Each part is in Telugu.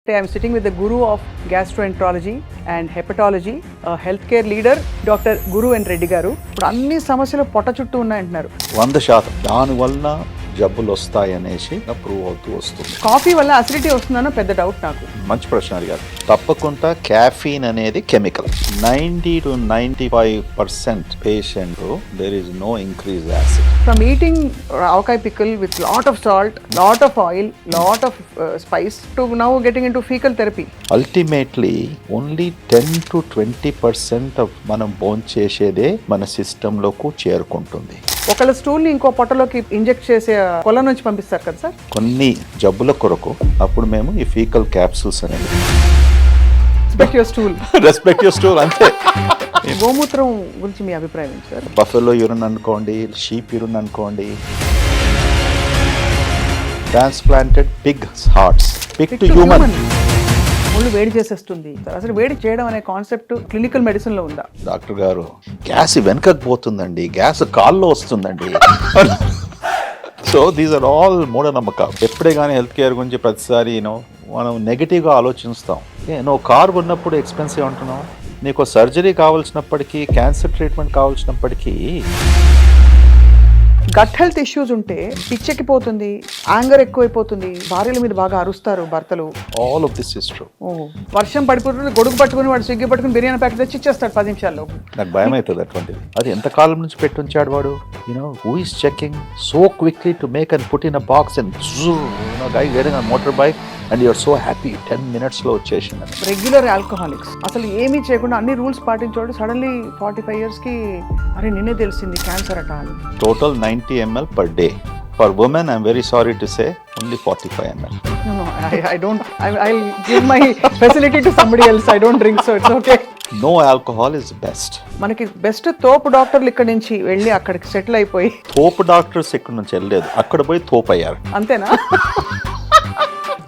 Today I'm sitting with the guru of gastroenterology and hepatology, a healthcare leader, Dr. Guru and Reddy garu. ఇప్పుడు అన్ని సమస్యలు పొట్ట చుట్టూ ఉన్నాయంటున్నారు. 100% దానివల్ల జబ్బులు వస్తాయనేసి ప్రూవ్ అవుతూ వస్తుంది. కాఫీ వల్ల అసిడిటీ వస్తుందన్న పెద్ద డౌట్ నాకు. మంచి ప్రశ్న అడిగారు. తప్పకుండా క్యాఫీన్ అనేది chemical. 90 to 95% patient there is no increase acid. From eating avocado pickle with lot of salt, lot of oil, lot of spice to now getting into fecal therapy. Ultimately only 10 to 20% of మనం భోంచేసేదే చేసేదే మన సిస్టంలోకి చేరుకుంటుంది. ఒకళ్ళ స్టూల్ని ఇంకో పొట్టలోకి ఇంజెక్ట్ చేసే కొల నుంచి పంపిస్తారు కదా సార్. కొన్ని జబ్బుల కొరకు అప్పుడు మేము ఈ ఫీకల్ క్యాప్సూల్స్ అనేది రెస్పెక్ట్ యువర్ స్టూల్ అంతే. గోమూత్రం గురించి మీ అభిప్రాయం ఏంటి సార్? బఫెలో యూరిన్ అనుకోండి, షీప్ యూరిన్ అనుకోండి, transplanted Pig hearts, Pig to human. ఒళ్ళు వేడి చేసేస్తుంది. అసలు వేడి చేయడం అనే కాన్సెప్ట్ క్లినికల్ మెడిసిన్ లో ఉందా? డాక్టర్ గారు గ్యాస్ వెనకకు పోతుందండి, గ్యాస్ కాల్లో వస్తుందండి. సో దీస్ ఆర్ ఆల్ మూఢనమ్మకాలు. ఎప్పుడే కానీ హెల్త్ కేర్ గురించి ప్రతిసారి మనం నెగిటివ్గా ఆలోచిస్తాం. నువ్వు కార్ ఉన్నప్పుడు ఎక్స్పెన్సివ్ అంటున్నావు, నీకు సర్జరీ కావాల్సినప్పటికీ, క్యాన్సర్ ట్రీట్మెంట్ కావాల్సినప్పటికీ, గట్ హెల్త్ ఇష్యూస్ ఉంటే పిచ్చెక్కిపోతుంది, యాంగర్ ఎక్కువైపోతుంది, భార్యల మీద బాగా అరుస్తారు భర్తలు. All of this is true. వర్షం పడిపోతుంది, గొడుగు పట్టుకుని వాడు స్విగ్గీ పట్టుకుని బిర్యానీ ప్యాకెట్ తెచ్చి ఇచ్చేస్తాడు 10 నిమిషాల్లో. నాకు భయం అవుతుంది అటువంటిది. అది ఎంత కాలం నుంచి పెట్టి ఉంచాడు వాడు. Who is checking so quickly to make and put in a box and guy getting on motor bike and you're so happy 10 minutes లో వచ్చేసింది. రెగ్యులర్ ఆల్కహాలిక్స్ అసలు ఏమీ చేయకుండా అన్ని రూల్స్ పాటించోడు సడన్లీ 45 years కి అరే నిన్నే తెలిసింది క్యాన్సర్ అట అని. Total 90 ml per day. For women, I'm very sorry to say, only 45 ml. No, I don't. I'll give my facility to somebody else. I don't drink, so it's okay. No alcohol is best. మనకి బెస్ట్ తోపు డాక్టర్లు ఇక్కడ నుంచి వెళ్ళి అక్కడికి సెటిల్ అయిపోయి. తోపు డాక్టర్స్ ఇక్కడ నుంచి వెళ్ళలేదు, అక్కడ పోయి తోపు అయ్యారు. అంతేనా?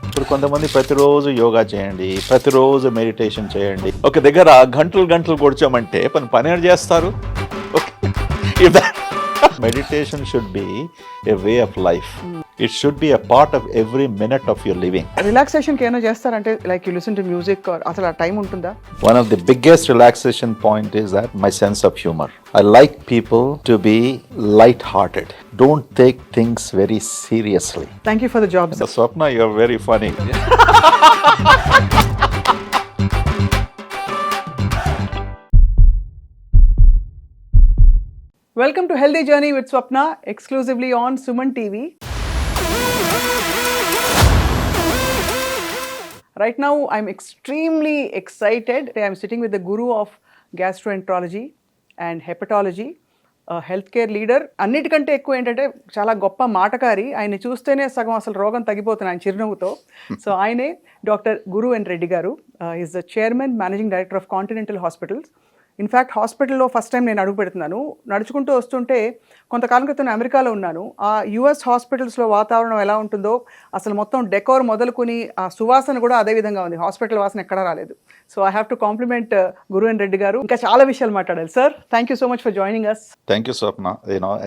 ఇప్పుడు కొంతమంది ప్రతిరోజు యోగా చేయండి, ప్రతిరోజు మెడిటేషన్ చేయండి, ఒక దగ్గర గంటలు కూర్చోమంటే పని చేస్తారు. Meditation should be a way of life. It should be a part of every minute of your living. Relaxation కి ఏమైనా చేస్తారంటే like you listen to music or అసలు ఆ టైం ఉంటుందా? One of the biggest relaxation point is that my sense of humor. I like people to be light-hearted. Don't take things very seriously. Thank you for the job, sir. Swapna, you are very funny. Welcome to Healthy Journey with Swapna, exclusively on SumanTV. Right now, I'm extremely excited. I'm sitting with the guru of gastroenterology and hepatology, a healthcare leader. అన్నిటికంటే ఎక్కువ ఏంటంటే చాలా గొప్ప మాటకారి. ఆయన చూస్తేనే సగం అసలు రోగం తగ్గిపోతుంది ఆయన చిరునవ్వుతో. సో ఆయనే డాక్టర్ గురు అండ్ రెడ్డి గారు. Is the chairman, managing director of continental hospitals. In fact హాస్పిటల్లో ఫస్ట్ టైం నేను అడుగు పెడుతున్నాను. నడుచుకుంటూ వస్తుంటే కొంతకాలం క్రితం అమెరికాలో ఉన్నాను. ఆ యుఎస్ హాస్పిటల్స్లో వాతావరణం ఎలా ఉంటుందో అసలు మొత్తం డెకోర్ మొదలుకొని ఆ సువాసన కూడా అదే విధంగా ఉంది. హాస్పిటల్ వాసన ఎక్కడా రాలేదు. So I have to compliment Guru and Reddy garu. ఇంకా చాలా విషయాలు మాట్లాడాలి sir. Thank you so much for joining us. Thank you, Swapna.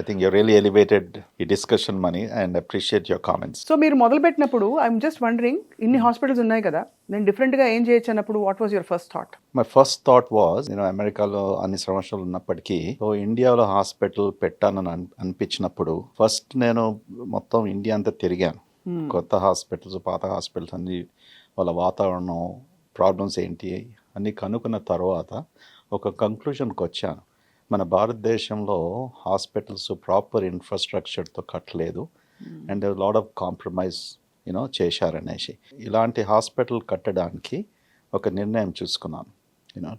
I think you really elevated the discussion money and appreciate your comments. So మీరు మొదలుపెట్టినప్పుడు ఐఎమ్ జస్ట్ వండరింగ్, ఇన్ని హాస్పిటల్స్ ఉన్నాయి కదా, నేను డిఫరెంట్గా ఏం చేయొచ్చు అన్నప్పుడు what was your first thought? My first thought was అమెరికాలో అన్ని సంవత్సరాలు ఉన్నప్పటికీ ఇండియాలో హాస్పిటల్ పెట్టానని అనిపించినప్పుడు ఫస్ట్ నేను మొత్తం ఇండియా అంతా తిరిగాను. కొత్త హాస్పిటల్స్, పాత హాస్పిటల్స్ అన్ని, వాళ్ళ వాతావరణం, ప్రాబ్లమ్స్ ఏంటి అన్నీ కనుక్కున్న తర్వాత ఒక కంక్లూషన్కి వచ్చాను. మన భారతదేశంలో హాస్పిటల్స్ ప్రాపర్ ఇన్ఫ్రాస్ట్రక్చర్తో కట్టలేదు అండ్ లాట్ ఆఫ్ కాంప్రమైజ్ చేశారనేసి. ఇలాంటి హాస్పిటల్ కట్టడానికి ఒక నిర్ణయం చూసుకున్నాను,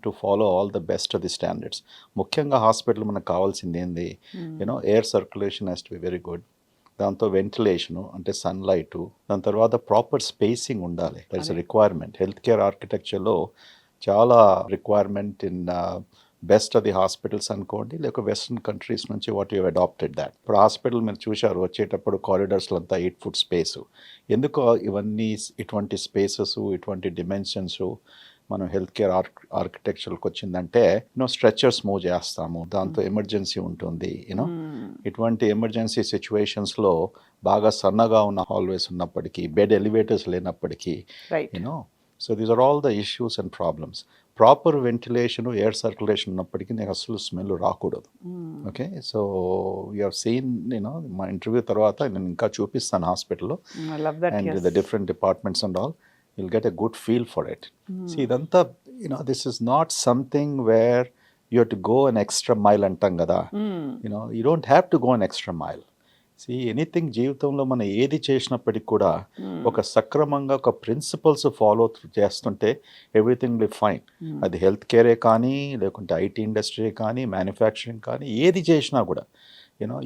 to follow all the best of the standards. ముఖ్యంగా హాస్పిటల్ మనకు కావాల్సింది ఏంది, air circulation has to be very good, దాంతో వెంటిలేషను అంటే సన్లైటు, దాని తర్వాత ప్రాపర్ స్పేసింగ్ ఉండాలి. That is requirement. Health care ఆర్కిటెక్చర్లో చాలా requirement in best of the hospitals అనుకోండి, లేక వెస్ట్రన్ కంట్రీస్ నుంచి వాట్ యూ అడాప్టెడ్ దాట్. ఇప్పుడు హాస్పిటల్ మీరు చూశారు వచ్చేటప్పుడు కారిడార్స్లో అంతా 8 foot స్పేసు. ఎందుకో ఇవన్నీ ఇటువంటి స్పేసెస్, ఇటువంటి డిమెన్షన్స్ మనం హెల్త్ కేర్ ఆర్కిటెక్చర్కి వచ్చిందంటే స్ట్రెచర్స్ మూవ్ చేస్తాము, దాంతో ఎమర్జెన్సీ ఉంటుంది. ఇటువంటి ఎమర్జెన్సీ సిచ్యువేషన్స్లో బాగా సన్నగా ఉన్న హాల్వేస్ ఉన్నప్పటికీ, బెడ్ ఎలివేటర్స్ లేనప్పటికీ so these are all the issues and problems. Proper ventilation, air circulation ఉన్నప్పటికీ నాకు అసలు స్మెల్ రాకూడదు. Okay, so you have seen, నేను మా ఇంటర్వ్యూ తర్వాత నేను ఇంకా చూపిస్తాను హాస్పిటల్లో and the different departments and all, you'll get a good feel for it. See, idantha, this is not something where you have to go an extra mile antam kada. You don't have to go an extra mile. See, anything జీవితంలో మనం ఏది చేసినప్పటికీ కూడా ఒక సక్రమంగా ఒక ప్రిన్సిపల్స్ ఫాలో చేస్తుంటే ఎవ్రీథింగ్ విల్ ఫైన్. అది హెల్త్ కేరే కానీ, లేకుంటే ఐటీ ఇండస్ట్రీ కానీ, మ్యానుఫ్యాక్చరింగ్ కానీ, ఏది చేసినా కూడా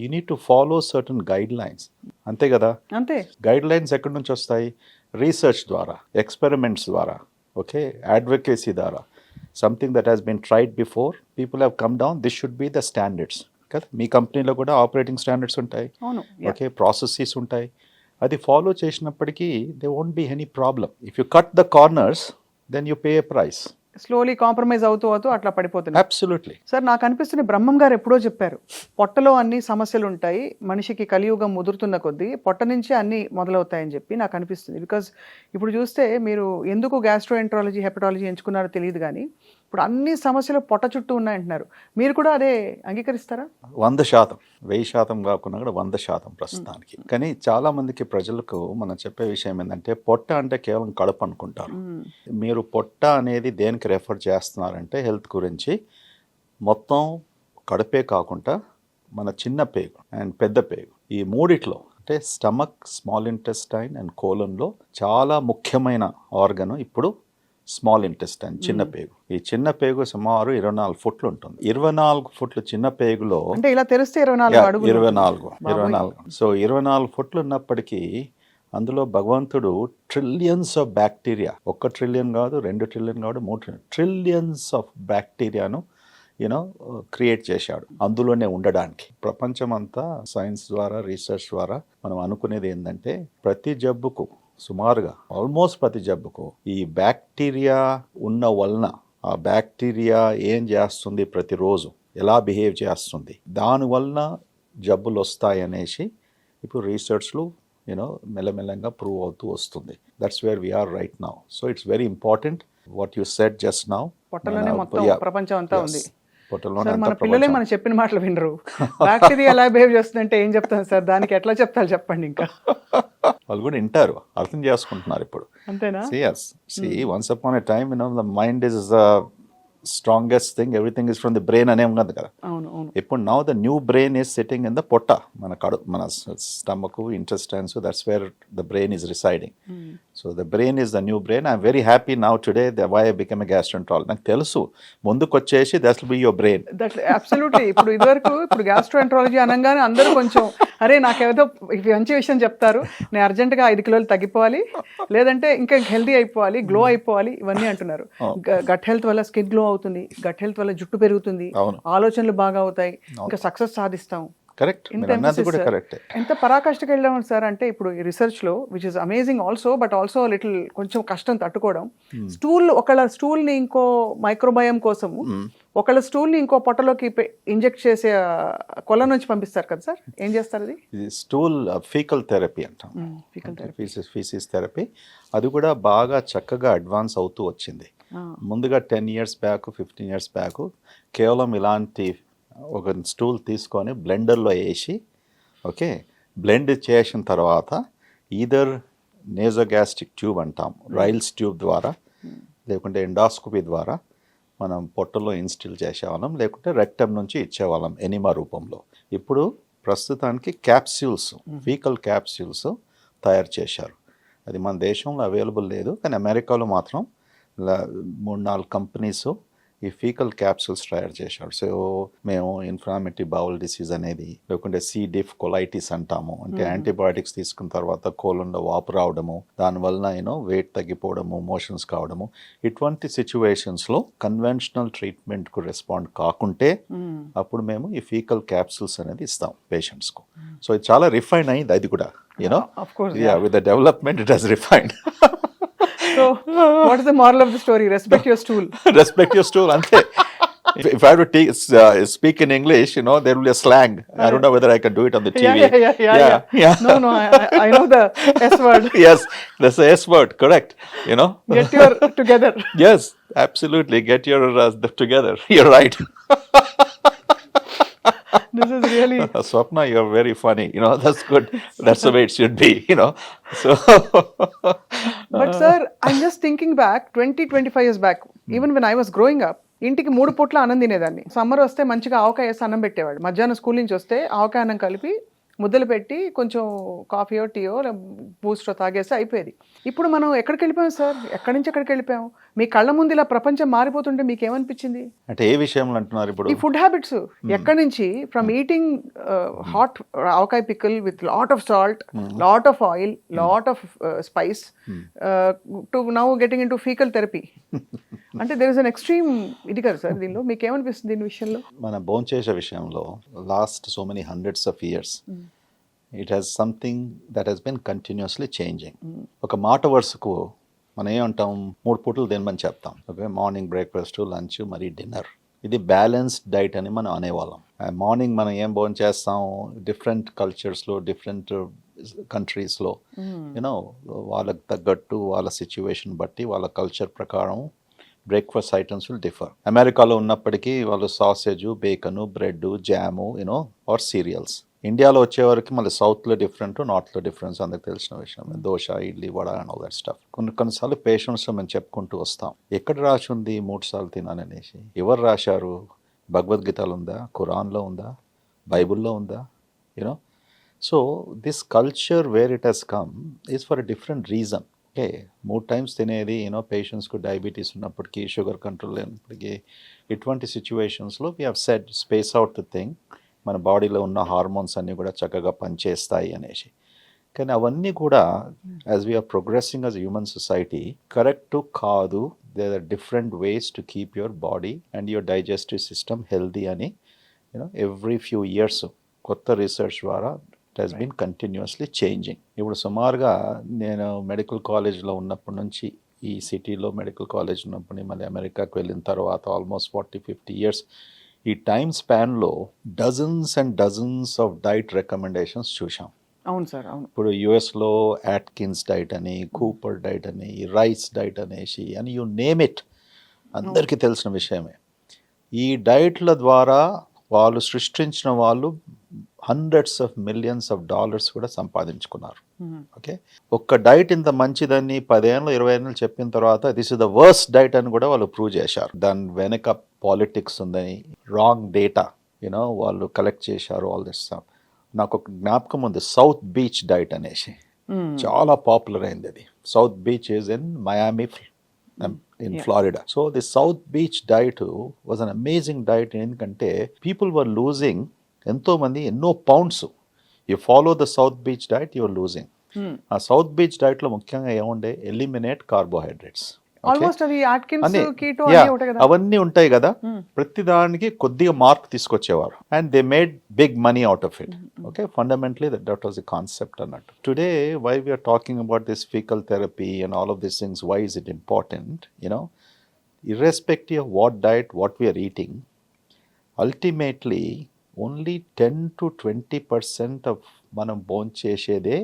you need to follow certain guide lines. అంతే కదా? అంతే. గైడ్ లైన్స్ ఎక్కడి నుంచి వస్తాయి? రీసెర్చ్ ద్వారా, ఎక్స్పెరిమెంట్స్ ద్వారా, ఓకే, అడ్వకేసీ ద్వారా, something that has been tried before, people have come down, this should be the standards కదా. మీ కంపెనీలో కూడా ఆపరేటింగ్ స్టాండర్డ్స్ ఉంటాయి, ఓకే, ప్రాసెసెస్ ఉంటాయి. అది ఫాలో చేసినప్పటికీ they won't be any problem. If you cut the corners then you pay a price. Slowly compromise అవుతూ అట్లా పడిపోతుంది. అబ్సల్యూట్లీ. సార్, నాకు అనిపిస్తుంది బ్రహ్మం గారు ఎప్పుడో చెప్పారు, పొట్టలో అన్ని సమస్యలు ఉంటాయి, మనిషికి కలియుగం ముదురుతున్న కొద్దీ పొట్ట నుంచి అన్ని మొదలవుతాయని చెప్పి నాకు అనిపిస్తుంది. బికాజ్ ఇప్పుడు చూస్తే మీరు ఎందుకు గ్యాస్ట్రోఎంట్రాలజీ, హెపటాలజీ ఎంచుకున్నారో తెలియదు, కానీ ఇప్పుడు అన్ని సమస్యలు పొట్ట చుట్టూ ఉన్నాయంటున్నారు. మీరు కూడా అదే అంగీకరిస్తారా? 100%, 1000% కాకుండా కూడా 100% ప్రస్తుతానికి. కానీ చాలా మందికి ప్రజలకు మనం చెప్పే విషయం ఏంటంటే, పొట్ట అంటే కేవలం కడుపు అనుకుంటారు. మీరు పొట్ట అనేది దేనికి రెఫర్ చేస్తున్నారంటే హెల్త్ గురించి, మొత్తం కడుపే కాకుండా మన చిన్న పేగు అండ్ పెద్ద పేగు, ఈ మూడిట్లో అంటే స్టమక్, స్మాల్ ఇంటెస్టైన్ అండ్ కోలన్లో చాలా ముఖ్యమైన ఆర్గన్ ఇప్పుడు స్మాల్ ఇంటెస్టైన్, చిన్న పేగు. ఈ చిన్న పేగు సుమారు 24 ఫుట్లు ఉంటుంది. 24 ఫుట్లు చిన్న పేగులో, అంటే ఇలా తెలిస్తే 24. సో 24 ఫుట్లు ఉన్నప్పటికీ అందులో భగవంతుడు ట్రిలియన్స్ ఆఫ్ బ్యాక్టీరియా, 1 ట్రిలియన్ కాదు, 2 ట్రిలియన్ కాదు, 3 ట్రిలియన్స్ ఆఫ్ బ్యాక్టీరియాను క్రియేట్ చేశాడు అందులోనే ఉండడానికి. ప్రపంచం అంతా సైన్స్ ద్వారా, రీసెర్చ్ ద్వారా మనం అనుకునేది ఏంటంటే, ప్రతి జబ్బుకు సుమారుగా ఆల్మోస్ట్ ప్రతి జబ్బుకు ఈ బ్యాక్టీరియా ఉన్న వలన, ఆ బ్యాక్టీరియా ఏం చేస్తుంది, ప్రతిరోజు ఎలా బిహేవ్ చేస్తుంది, దానివలన జబ్బులు వస్తాయి అనేసి ఇప్పుడు రీసెర్చ్లు మెల్లమెల్లంగా ప్రూవ్ అవుతూ వస్తుంది. That's where we are right now. So it's very important what you said just now. పొట్టలోనే మొత్తం ప్రపంచం అంతా ఉంది. పొట్టలోనే మన పిల్లలే మనం చెప్పిన మాటలు వినరు. బ్యాక్టీరియా ఎలా బిహేవ్ చేస్తుందంటే ఏం చెప్తాను సార్, దానికి ఎట్లా చెప్తారు చెప్పండి. ఇంకా వాళ్ళు కూడా వింటారు, అర్థం చేసుకుంటున్నారు ఇప్పుడు. అంతేనా? Once upon a time the mind is strongest thing, everything is from the brain అనే ఉన్నది కదా. ఇప్పుడు now the new brain is sitting in the పొట్ట, మన stomach, intestines, that's where the brain is residing. So the brain is the new brain. I'm very happy now today why I become a gastroenterologist. నాకు తెలుసు ముందుకు వచ్చేసి that will be your brain. Absolutely. ఇప్పుడు గ్యాస్ట్రోఎంట్రాలజీ అనగానే అందరూ కొంచెం అరే నాకేదో మంచి విషయం చెప్తారు, నేను అర్జెంటుగా 5 కిలోలు తగ్గిపోవాలి, లేదంటే ఇంకా హెల్దీ అయిపోవాలి, గ్లో అయిపోవాలి, ఇవన్నీ అంటున్నారు. గట్ హెల్త్ వల్ల స్కిన్ గ్లో అవుతుంది, గట్ హెల్త్ వల్ల జుట్టు పెరుగుతుంది, ఆలోచనలు బాగా అవుతాయి, ఇంకా సక్సెస్ సాధిస్తాం. కరెక్ట్. ఎంత పరాకాష్ఠకి వెళ్ళాము సార్ అంటే ఇప్పుడు ఈ రీసెర్చ్ లో, which is amazing also, but also little కొంచెం కష్టం తట్టుకోవడం. ఒకళ్ళ స్టూల్ ని ఇంకో మైక్రోబయం కోసము, ఒకళ్ళ స్టూల్ ని ఇంకో పొట్టలోకి ఇంజెక్ట్ చేసే కొల నుంచి పంపిస్తారు కదా సార్, ఏం చేస్తారు? అది స్టూల్ ఫీకల్ థెరపీ అంటాం. Faeces therapy. అది కూడా బాగా చక్కగా అడ్వాన్స్ అవుతూ వచ్చింది. ముందుగా 10 years బ్యాక్, 15 years బ్యాక్ కేవలం ఇలాంటి ఒక స్టూల్ తీసుకొని బ్లెండర్లో వేసి, ఓకే, బ్లెండ్ చేసిన తర్వాత ఈదర్ నేజోగ్యాస్ట్రిక్ ట్యూబ్ అంటాం, రైల్స్ ట్యూబ్ ద్వారా, లేకుంటే ఎండాస్కోపీ ద్వారా మనం పొట్టలో ఇన్స్టిల్ చేసేవాళ్ళం, లేకుంటే రెక్టమ్ నుంచి ఇచ్చేవాళ్ళం ఎనిమా రూపంలో. ఇప్పుడు ప్రస్తుతానికి క్యాప్స్యూల్స్, ఫీకల్ క్యాప్స్యూల్స్ తయారు చేశారు. అది మన దేశంలో అవైలబుల్ లేదు, కానీ అమెరికాలో మాత్రం 3-4 కంపెనీస్ ఈ ఫీకల్ క్యాప్సూల్స్ తయారు చేశాడు. సో మేము ఇన్ఫ్లామేటరీ బౌల్ డిసీజ్ అనేది, లేకుంటే సి డిఫ్ కొలైటిస్ అంటాము, అంటే యాంటీబయాటిక్స్ తీసుకున్న తర్వాత కోలంలో వాపు రావడము, దానివల్ల వెయిట్ తగ్గిపోవడము, మోషన్స్ కావడము, ఇటువంటి సిచ్యువేషన్స్లో కన్వెన్షనల్ ట్రీట్మెంట్కు రెస్పాండ్ కాకుంటే అప్పుడు మేము ఈ ఫీకల్ క్యాప్సూల్స్ అనేది ఇస్తాం పేషెంట్స్కు. సో ఇది చాలా రిఫైన్ అయింది. అది కూడా with the development it has refined. So, what is the moral of the story? Respect your stool. Respect your stool, అంతే. If I have to speak in English, there will be a slang. I don't know whether I can do it on the TV. Yeah. No, I know the S word. Yes, that's the S word, correct. Get your together. Yes, absolutely. Get your together. You're right. This is really. Swapna, you're very funny. That's good. That's the way it should be, So, But sir, I'm just thinking back 25 years back, even when I was growing up, ఇంటికి 3 పూట్ల అన్నం తినేదాన్ని. సమ్మర్ వస్తే మంచిగా ఆవకాయ వేసి అన్నం పెట్టేవాడు. మధ్యాహ్నం స్కూల్ నుంచి వస్తే ఆవకాయ అన్నం కలిపి ముద్దలు పెట్టి కొంచెం కాఫీయో టీయో బూస్టో తాగేస్తే అయిపోయేది. ఇప్పుడు మనం ఎక్కడికి వెళ్ళిపోయాం సార్? ఎక్కడి నుంచి ఎక్కడికి వెళ్ళిపోయాం? మీ కళ్ళ ముందు ఇలా ప్రపంచం మారిపోతుంటే మీకు ఏమనిపించింది? అంటే ఏ విషయంలో అంటున్నారు ఇప్పుడు? ఈ ఫుడ్ హ్యాబిట్స్ ఎక్కడి నుంచి, from eating hot avakaya pickle with lot of salt, lot of oil, lot of spice to now getting in to faecal therapy. అంటే దేర్ ఇస్ అన్ ఎక్స్ట్రీమ్ ఇది కదా సార్ దీనిలో. మీకు ఏమనిపిస్తుంది దీని విషయంలో? మన భోంచేసే విషయంలో last so many hundreds of years it has something that has been continuously changing. ఒక మాట వరుసకు మనం ఏమంటాం, 3 పూటలు తినమని చెప్తాం. ఓకే, మార్నింగ్ బ్రేక్ఫాస్ట్, లంచ్, మరి డిన్నర్. ఇది బ్యాలెన్స్డ్ డైట్ అని మనం అనేవాళ్ళం. మార్నింగ్ మనం ఏం భోజనం చేస్తాం, డిఫరెంట్ కల్చర్స్లో, డిఫరెంట్ కంట్రీస్లో వాళ్ళకి తగ్గట్టు, వాళ్ళ సిచ్యువేషన్ బట్టి, వాళ్ళ కల్చర్ ప్రకారం బ్రేక్ఫాస్ట్ ఐటమ్స్ విల్ డిఫర్. అమెరికాలో ఉన్నప్పటికీ వాళ్ళు sausage, bacon, bread, jam, or cereals. ఇండియాలో వచ్చేవరకు మళ్ళీ సౌత్లో డిఫరెంట్, నార్త్లో డిఫరెన్స్ అందరికి తెలిసిన విషయం. Dosa, idli, vada and all that stuff. కొన్నిసార్లు పేషెంట్స్లో మేము చెప్పుకుంటూ వస్తాం, ఎక్కడ రాసి ఉంది 3 సార్లు తినాలనేసి. ఎవరు రాశారు? భగవద్గీతలో ఉందా? ఖురాన్లో ఉందా? బైబుల్లో ఉందా? So this culture where it has come is for a different reason. Okay, 3 times తినేది పేషెంట్స్కు డయాబెటీస్ ఉన్నప్పటికీ, షుగర్ కంట్రోల్ లేనప్పటికీ, ఇటువంటి సిచ్యువేషన్స్లో we have said space out the thing. మన బాడీలో ఉన్న హార్మోన్స్ అన్నీ కూడా చక్కగా పనిచేస్తాయి అనేసి. కానీ అవన్నీ కూడా as we are progressing as human society correct కాదు. There are different ways to keep your body and your digestive system healthy అని ఎవ్రీ ఫ్యూ ఇయర్స్ కొత్త రీసెర్చ్ ద్వారా it has been continuously changing. ఇప్పుడు సుమారుగా నేను మెడికల్ కాలేజ్లో ఉన్నప్పటి నుంచి, ఈ సిటీలో మెడికల్ కాలేజ్ ఉన్నప్పటి మళ్ళీ అమెరికాకు వెళ్ళిన తర్వాత ఆల్మోస్ట్ 40-50 ఇయర్స్, ఈ టైమ్ స్పాన్లో dozens and dozens of diet recommendations చూసాం. అవును సార్, అవును. ఇప్పుడు యుఎస్లో యాట్కిన్స్ డైట్ అని, కూపర్ డైట్ అని, రైస్ డైట్ అనేసి అని, యూ నేమ్ ఇట్, అందరికీ తెలిసిన విషయమే. ఈ డైట్ల ద్వారా వాళ్ళు సృష్టించిన వాళ్ళు hundreds of millions of dollars కూడా సంపాదించుకున్నారు. ఓకే, ఒక్క డైట్ ఇంత మంచిదని 10 ఏళ్ళు 20 ఏళ్ళు చెప్పిన తర్వాత this is the worst diet అని కూడా వాళ్ళు ప్రూవ్ చేశారు. దాని వెనక పాలిటిక్స్ ఉందని, రాంగ్ డేటా వాళ్ళు కలెక్ట్ చేశారు, ఆల్ దిస్ స్టఫ్. నాకు ఒక జ్ఞాపకం ఉంది, సౌత్ బీచ్ డైట్ అనేసి చాలా పాపులర్ అయింది. అది South Beach is in Miami in Florida. So the South Beach diet was an amazing diet. ఎందుకంటే పీపుల్ వర్ లూజింగ్ ఎంతోమంది ఎన్నో pounds. You follow the South Beach diet, you're losing. ఆ సౌత్ బీచ్ డైట్లో ముఖ్యంగా ఏముండే, ఎలిమినేట్ కార్బోహైడ్రేట్స్. అవన్నీ ఉంటాయి కదా, ప్రతి దానికి కొద్దిగా మార్క్ తీసుకొచ్చేవారు. And they made big money out of it. Okay, fundamentally that was the concept అన్నట్టు. Today why we are talking about this fecal therapy and all of these things, why is it important? irrespective of what diet, what we are eating, ultimately only 10-20% of మనం భోంచేసేదే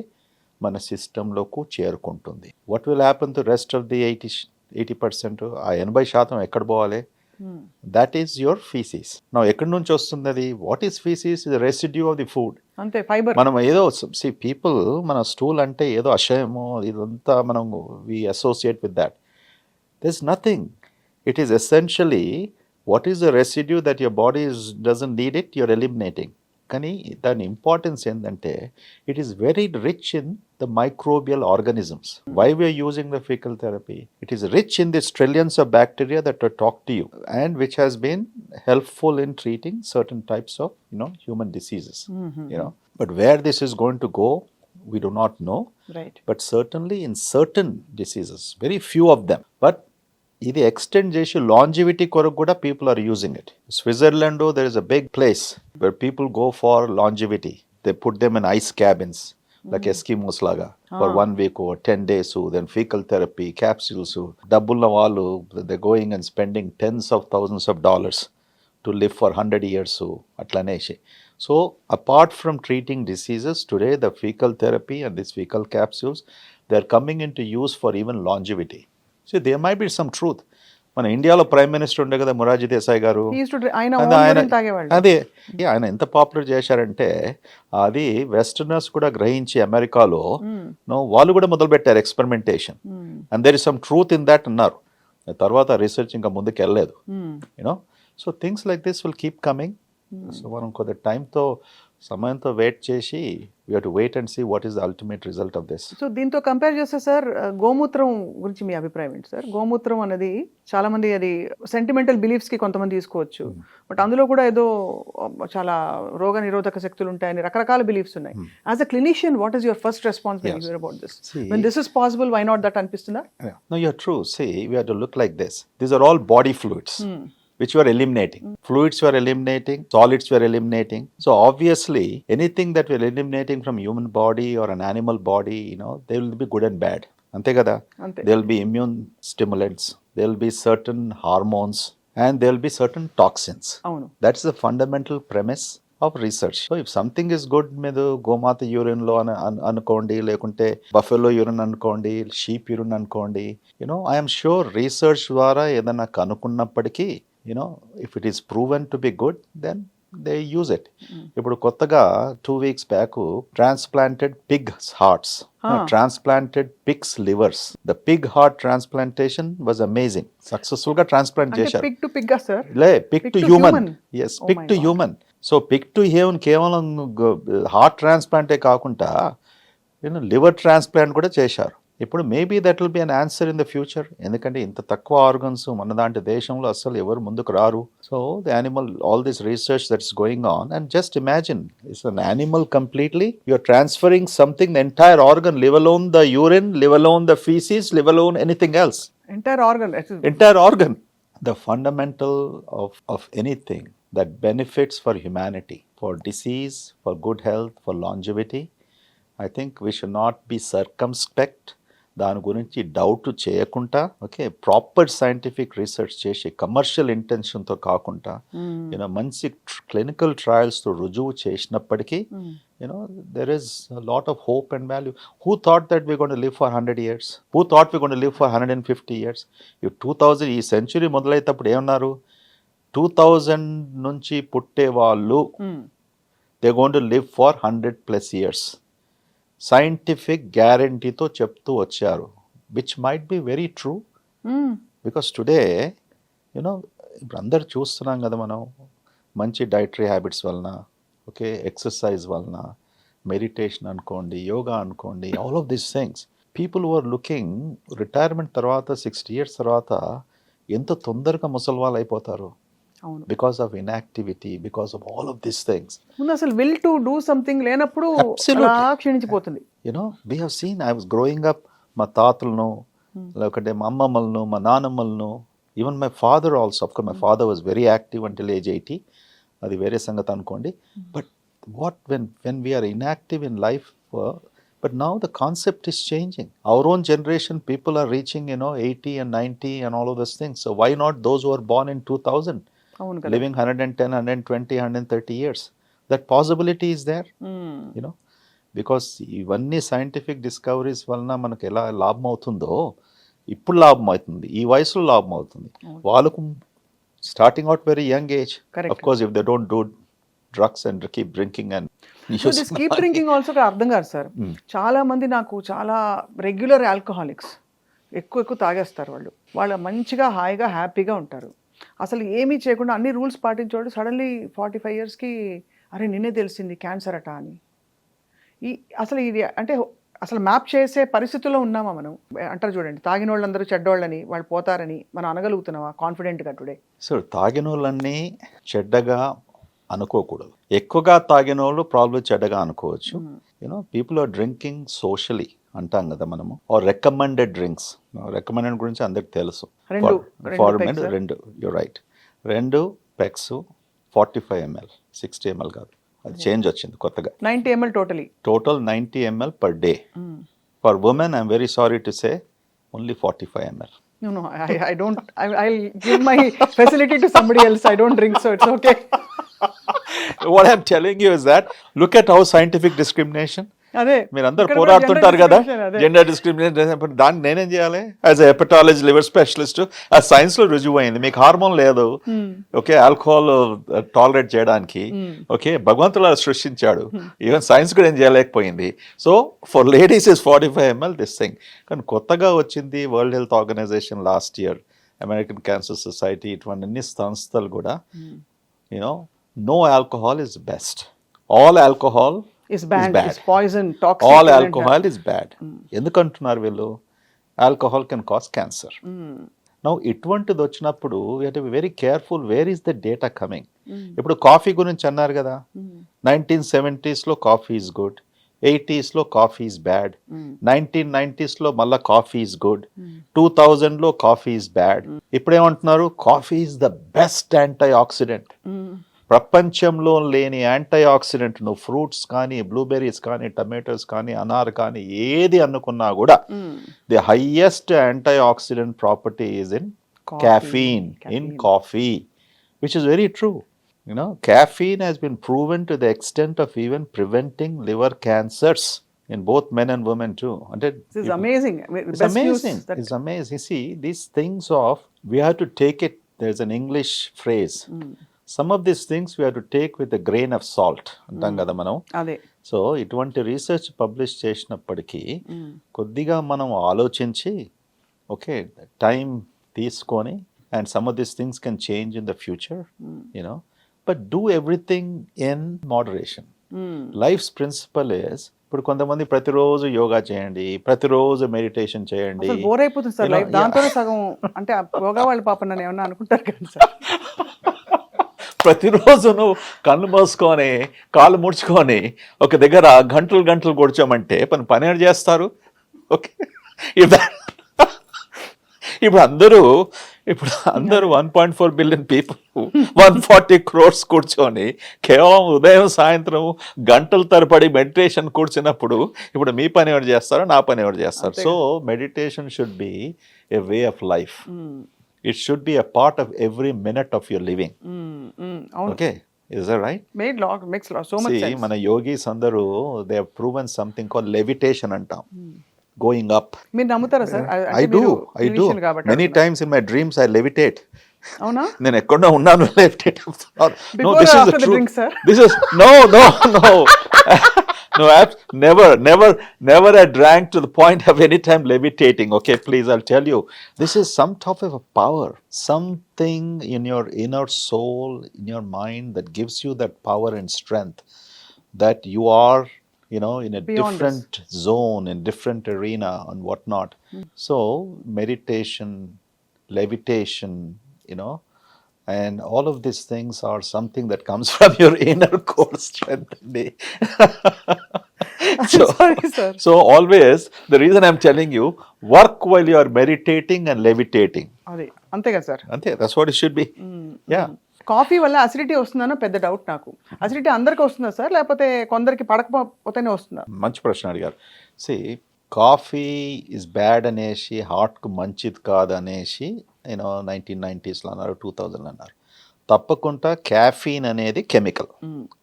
మన సిస్టంలోకి చేరుకుంటుంది. What will happen to rest of the 80%? ఆ 80% ఎక్కడ పోవాలి? That is your faeces. నా ఎక్కడి నుంచి వస్తుంది అది? What is faeces? Is residue of the food. అంతే, ఫైబర్. మనం ఏదో పీపుల్ మన స్టూల్ అంటే ఏదో అసహ్యము, ఇదంతా మనం we associate with that. There is nothing. It is essentially what is the residue that your body doesn't need it, you're eliminating. Kani దాని ఇంపార్టెన్స్ ఏంటంటే it is very rich in the microbial organisms. Why we are using the fecal therapy? It is rich in these trillions of bacteria that talk to you and which has been helpful in treating certain types of human diseases. But where this is going to go, we do not know. Right. But certainly in certain diseases, very few of them. But ఇది ఎక్స్టెండ్ చేసి లాంజివిటీ కొరకు కూడా people are using it. Switzerland there is a big place where people go for longevity. They put them in ice cabins like Eskimos లాగా for 1 week or 10 days. Then fecal therapy, capsules. డబ్బున్న వాళ్ళు they going and spending tens of thousands of dollars to live for 100 years అట్లనేసి. So apart from treating diseases today the fecal therapy and this fecal capsules they are coming in to use for even longevity. So they might be some truth. మన ఇండియాలో ప్రైమ్ మినిస్టర్ ఉండే కదా మొరార్జీ దేశాయ్ గారు, అదే ఆయన ఎంత పాపులర్ చేశారంటే అది వెస్టర్నర్స్ కూడా గ్రహించి అమెరికాలో వాళ్ళు కూడా మొదలు పెట్టారు experimentation. And there is some truth in that అన్నారు. తర్వాత రీసెర్చ్ ఇంకా ముందుకు వెళ్ళలేదు. You know, so things like this will keep coming. So మనం కొద్ది టైంతో సమయంతో వెయిట్ చేసి we have to wait and see what is the ultimate result of this. So దీంతో కంపేర్ చేస్తే సార్ గోమూత్రం గురించి మీ అభిప్రాయం ఏంటి సార్? గోమూత్రం అనేది చాలా మంది అది సెంటిమెంటల్ బిలీఫ్స్ కి కొంతమంది తీసుకోవచ్చు, బట్ అందులో కూడా ఏదో చాలా రోగ నిరోధక శక్తులు ఉంటాయని రకరకాల బిలీఫ్స్ ఉన్నాయి. As a clinician what is your first response when you hear about this? When this is possible, why not that అనిపిస్తుందా? No, you are true. See we have to look like this. These are all body fluids which you are eliminating. Fluids you are eliminating, solids you are eliminating. So obviously, anything that we are eliminating from human body or an animal body, you know, they will be good and bad. Ante kada? There will be immune stimulants, there will be certain hormones, and there will be certain toxins. That's the fundamental premise of research. So if something is good, medu gomata urine lo anukondi, lekunte buffalo urine anukondi, sheep urine anukondi, you know, I am sure research dwara edana kanukunnappadiki, you know, if it is proven to be good, then they use it. ఇప్పుడు కొత్తగా 2 weeks back transplanted pigs hearts, transplanted pigs livers. The pig heart transplantation was amazing. Successful గా transplant చేశారు. pig to pig sir? లే, pig to human. Yes, pig to human. So pig to human కేవలం హార్ట్ ట్రాన్స్ప్లాంటే కాకుండా లివర్ ట్రాన్స్ప్లాంట్ కూడా చేశారు. ఇప్పుడు maybe that will be an answer in the future. ఎందుకంటే ఇంత తక్కువ ఆర్గన్స్ మన దాంటి దేశంలో అస్సలు ఎవరు ముందుకు రారు. So the animal, all this research that is going on, and just imagine it's an animal completely. You are transferring something, the entire organ, leave alone the urine, leave alone the faeces, leave alone anything else. Entire organ. The fundamental of anything that benefits for humanity, for disease, for good health, for longevity, I think we should not be circumspect. దాని గురించి డౌట్ చేయకుండా, ఓకే, ప్రాపర్ సైంటిఫిక్ రీసెర్చ్ చేసి కమర్షియల్ ఇంటెన్షన్తో కాకుండా యూనో మంచి క్లినికల్ ట్రయల్స్తో రుజువు చేసినప్పటికీ you know there is lot of hope and value. Who thought that we gonna to live for 100 years? Who thought we gonna to live for 150 years? ఈ 2000 ఈ సెంచురీ మొదలైనప్పుడు ఏమన్నారు? 2000 నుంచి పుట్టే వాళ్ళు they going to live for 100+ years. Scientific గ్యారంటీతో చెప్తూ వచ్చారు, which might be very true. Because today you know ఇప్పుడు అందరు చూస్తున్నాం కదా, మనం మంచి డైటరీ హ్యాబిట్స్ వలన, ఓకే, ఎక్సర్సైజ్ వలన, మెడిటేషన్ అనుకోండి, యోగా అనుకోండి, all of these things, people were looking retirement తర్వాత 60 years తర్వాత ఎంత తొందరగా ముసలి వాళ్ళు అయిపోతారు. Because of inactivity, because of all of these things. అసలు will to do something లేనప్పుడు అలా క్షీణించిపోతుంది. You know, we have seen, I was growing up, మా తాతలను, లేకుంటే మా అమ్మమ్మలను, మా నానమ్మలను, even my father also. Of course, my father was very active until age 80. అది వేరే సంగతి అనుకోండి. But what when we are inactive in life, but now the concept is changing. Our own generation, people are reaching, you know, 80 and 90 and all of those things. So why not those who are born in 2000? Living 110, 120, 130 years. That possibility is there, you know, because ఇవన్నీ సైంటిఫిక్ డిస్కవరీస్ వలన మనకు ఎలా లాభం అవుతుందో ఇప్పుడు లాభం అవుతుంది, ఈ వయసులో లాభం అవుతుంది. వాళ్ళకు starting out very young age. Of course, if they don't do drugs and keep drinking and keep drinking also అర్థం కాదు సార్. చాలా మంది నాకు చాలా రెగ్యులర్ ఆల్కహాలిక్స్ ఎక్కువ తాగేస్తారు. వాళ్ళు మంచిగా హాయిగా హ్యాపీగా ఉంటారు, అసలు ఏమీ చేయకుండా అన్ని రూల్స్ పాటించేవాడు సడన్లీ 45 yearsకి అరే నిన్నే తెలిసింది క్యాన్సర్ అట అని. అసలు ఇది అంటే అసలు మ్యాప్ చేసే పరిస్థితుల్లో ఉన్నామా మనం? అంటారు చూడండి, తాగిన వాళ్ళందరూ చెడ్డోళ్ళని, వాళ్ళు పోతారని మనం అనగలుగుతున్నావా కాన్ఫిడెంట్గా టుడే? సో తాగిన వాళ్ళని చెడ్డగా అనుకోకూడదు. ఎక్కువగా తాగిన వాళ్ళు ప్రాబ్లం చెడ్డగా అనుకోవచ్చు. You know, people are drinking socially అంటాం కదా మనము, ఆర్ రికమెండెడ్ డ్రింక్స్. రికమెండెడ్ గురించి అందరికి తెలుసు. రెండు you're right, 2 pegs 45 ml, 60 ml కాదు, అది చేంజ్ వచ్చింది కొత్తగా. 90 ml total 90 ml per day. For women, I'm very sorry to say, only 45 ml. No, I don't. I'll give my facility to somebody else. I don't drink, so it's okay. What I'm telling you is that look at how scientific discrimination. అదే మీరు అందరు ఇక్కడ కూడా పోరాడుతుంటారు కదా discrimination, అదే. జెండర్ డిస్క్రిమినేషన్, దాన్ని నేనేం చేయాలి as a hepatology liver specialist? ఆ సైన్స్ లో రుజువు అయింది, మీకు హార్మోన్ లేదు, ఓకే, ఆల్కహాల్ టాలరేట్ చేయడానికి, ఓకే, భగవంతుడు అలా సృష్టించాడు, ఈవెన్ సైన్స్ కూడా ఏం చేయలేకపోయింది. So for ladies is 45 ml this thing. కానీ కొత్తగా వచ్చింది world health organization last year, American cancer society, ఇటువంటి అన్ని సంస్థలు కూడా you know no alcohol is best. All alcohol is bad. Is poison, toxic. All alcohol is bad. ఎందుకంటున్నారు వీళ్ళు? Alcohol can cause cancer. Now ఇటువంటిది వచ్చినప్పుడు we have to be very careful, where is the data coming. ఇప్పుడు కాఫీ గురించి అన్నారు కదా, 1970s లో కాఫీ ఈజ్ గుడ్, 80s లో కాఫీ ఈజ్ బ్యాడ్, 1990s లో మళ్ళీ కాఫీ ఈజ్ గుడ్, 2000 లో కాఫీ ఈజ్ బ్యాడ్. ఇప్పుడు ఏమంటున్నారు? Coffee is the best anti oxidant. ప్రపంచంలో లేని యాంటీ ఆక్సిడెంట్ నువ్వు ఫ్రూట్స్ కానీ, బ్లూబెర్రీస్ కానీ, టమాటోస్ కానీ, అనార్ కానీ ఏది అనుకున్నా కూడా the highest anti oxidant property is in caffeine in coffee, which is very true. You know, caffeine has been proven to the extent of even preventing liver cancers in both men and women too. And this is amazing. It's amazing. It's amazing. See, these things of, we have to take it, there's an English phrase, some of these things we have to take with a grain of salt అంటాం కదా మనం. అదే. సో ఇటువంటి రీసెర్చ్ పబ్లిష్ చేసినప్పటికీ కొద్దిగా మనం ఆలోచించి, ఓకే, టైం తీసుకొని, and some of these things can change in the future, you know, but do everything in moderation. Life's principle is, ఇప్పుడు కొంతమంది ప్రతిరోజు యోగా చేయండి, ప్రతిరోజు మెడిటేషన్ చేయండి, బోర్ అయిపోతుంది సార్ లైఫ్, దాంతోనే సగం. అంటే యోగా వాళ్ళు పాప నన్ను ఏమన్నా అనుకుంటారు కదా సార్. ప్రతిరోజు నువ్వు కళ్ళు మూసుకొని కాళ్ళు ముడుచుకొని ఒక దగ్గర గంటలు గంటలు కూర్చోమంటే పని ఏం చేస్తారు? ఓకే, ఇప్పుడు అందరూ 1.4 బిలియన్ పీపుల్ 140 crores కూర్చొని కేవలం ఉదయం సాయంత్రం గంటల తరబడి మెడిటేషన్ కూర్చున్నప్పుడు ఇప్పుడు మీ పని ఎవరు చేస్తారో, నా పని ఎవరు చేస్తారు? So meditation should be A way of life. It should be a part of every minute of your living. Okay, is that right? Makes so much sense. మన యోగీస్ అందరూ they have proven something called levitation అంటాం, going up. మీరు నమ్ముతారా sir? I do. Many times in my dreams I levitate. అవునా? నేను ఎక్కడో ఉన్నాను, levitate. No, this is the truth. Sir? This is no. No, never I drank to the point of any time levitating. Okay, please, I'll tell you. This is some type of a power, something in your inner soul, in your mind, that gives you that power and strength, that you are, you know, in a beyond different zone, in different arena and whatnot. So meditation, levitation, you know, and all of these things are something that comes from your inner core strength. Sorry, sir. So always, the reason I'm telling you, work while you are meditating and levitating. అదే, అంతే కదా సార్? అంతే, that's what it should be. Yeah. Coffee వల్ల అసిడిటీ వస్తుందనో పెద్ద డౌట్ నాకు. అసిడిటీ అందరికీ వస్తుందా సార్, లేకపోతే కొందరికి పడకపోతేనే వస్తుందా? మంచి ప్రశ్న అడిగారు. కాఫీ ఇస్ బ్యాడ్ అనేసి, హార్ట్కు మంచిది కాదు అనేసి 1990s అన్నారు, 2000 అన్నారు. తప్పకుండా క్యాఫీన్ అనేది chemical,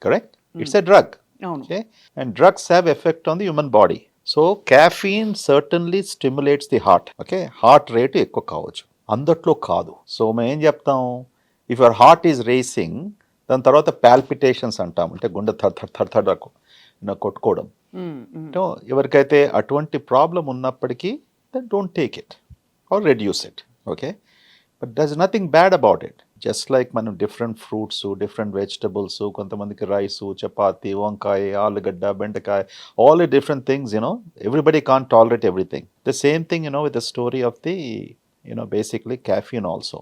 correct? It's a drug. Okay, and drugs have effect on the human body. So caffeine certainly stimulates the heart. Okay, heart rate ఎక్కువ కావచ్చు, అందట్లో కాదు. సో మేము ఏం చెప్తాం, if your heart is racing, దాని తర్వాత పాల్పిటేషన్స్ అంటాం, అంటే గుండె థర్ కొట్టుకోవడం. ఎవరికైతే అటువంటి ప్రాబ్లం ఉన్నప్పటికీ then don't take it or reduce it. Okay, but there is nothing bad about it. Just like మనం డిఫరెంట్ ఫ్రూట్స్, డిఫరెంట్ వెజిటబుల్స్, కొంతమందికి రైసు, చపాతి, వంకాయ, ఆలుగడ్డ, బెండకాయ, all the different things, everybody can't tolerate everything. The same thing with the story of the basically caffeine also.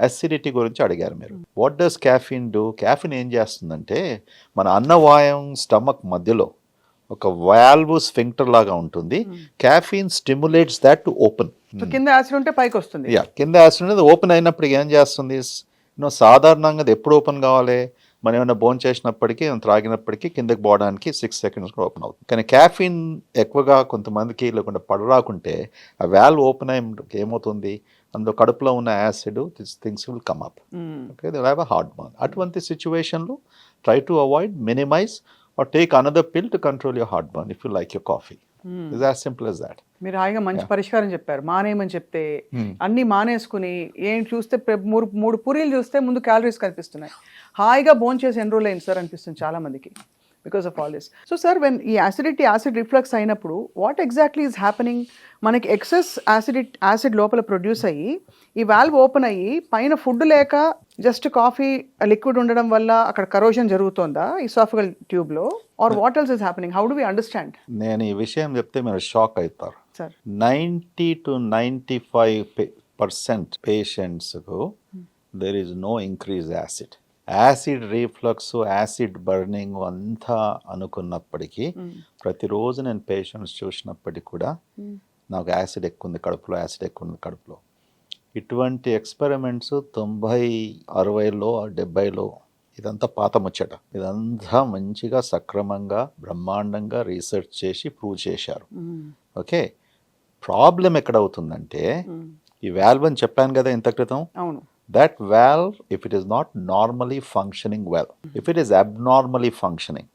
Acidity గురించి అడిగారు మీరు. What does caffeine do? caffeine ఏం చేస్తుందంటే, మన అన్నవాయం స్టమక్ మధ్యలో ఒక వాల్వ్ స్ఫింక్టర్ లాగా ఉంటుంది. caffeine stimulates that to open. కింద యాసిడ్ ఉంటే పైకి వస్తుంది. కింద యాసిడ్ అనేది ఓపెన్ అయినప్పుడు ఏం చేస్తుంది, సాధారణంగా అది ఎప్పుడు ఓపెన్ కావాలి, మనం ఏమైనా బోన్ చేసినప్పటికీ, త్రాగినప్పటికీ కిందకి పోవడానికి 6 seconds కూడా ఓపెన్ అవుతుంది. కానీ క్యాఫీన్ ఎక్కువగా కొంతమందికి లేకుండా పడరాకుంటే ఆ వాల్వ్ ఓపెన్ అయ్యి ఏమవుతుంది, అందులో కడుపులో ఉన్న acid this things will come up. Okay, they have a heart burn. అటువంటి సిచ్యువేషన్లో try to avoid, minimize or take another pill to control your heart burn if you like your coffee. It's as simple as that. మీరు హాయిగా మంచి పరిష్కారం చెప్పారు. మానేయమని చెప్తే అన్ని మానేసుకుని ఏం చూస్తే మూడు పూరీలు చూస్తే ముందు క్యాలరీస్ కనిపిస్తున్నాయి. హాయిగా భోంచేసి చేసి ఎన్రోల్ అయింది సార్ అనిపిస్తుంది చాలా మందికి because of all this. So sir, when ఈ యాసిడ్ రిఫ్లక్స్ అయినప్పుడు వాట్ ఎగ్జాక్ట్లీ ఈజ్ హ్యాపెనింగ్? మనకి ఎక్సెస్ యాసిడ్ లోపల ప్రొడ్యూస్ అయ్యి ఈ వాల్వ్ ఓపెన్ అయ్యి పైన ఫుడ్ లేక జస్ట్ కాఫీ లిక్విడ్ ఉండడం వల్ల అక్కడ కరోజన్ జరుగుతుందా ఇసాఫిగల్ ట్యూబ్లో, or what else is happening? How do we understand? నేను ఈ విషయం చెప్తే మీరు షాక్ అవుతారు. సార్, 90 to 95% పేషెంట్స్కు there is no increase acid. Acid reflux, acid burning అంతా అనుకున్నప్పటికీ ప్రతిరోజు నేను పేషెంట్స్ చూసినప్పటికీ కూడా నాకు యాసిడ్ ఎక్కువ ఉంది కడుపులో, యాసిడ్ ఎక్కువ ఉంది కడుపులో. ఇటువంటి ఎక్స్పెరిమెంట్స్ 90, 60లో, 70లో ఇదంతా పాత ముచ్చట. ఇదంతా మంచిగా సక్రమంగా బ్రహ్మాండంగా రీసెర్చ్ చేసి ప్రూవ్ చేశారు. ఓకే, ప్రాబ్లం ఎక్కడవుతుందంటే ఈ వాల్వ్ అని చెప్పాను కదా ఇంత క్రితం. అవును. That valve, if it is not normally functioning well, if it is abnormally functioning,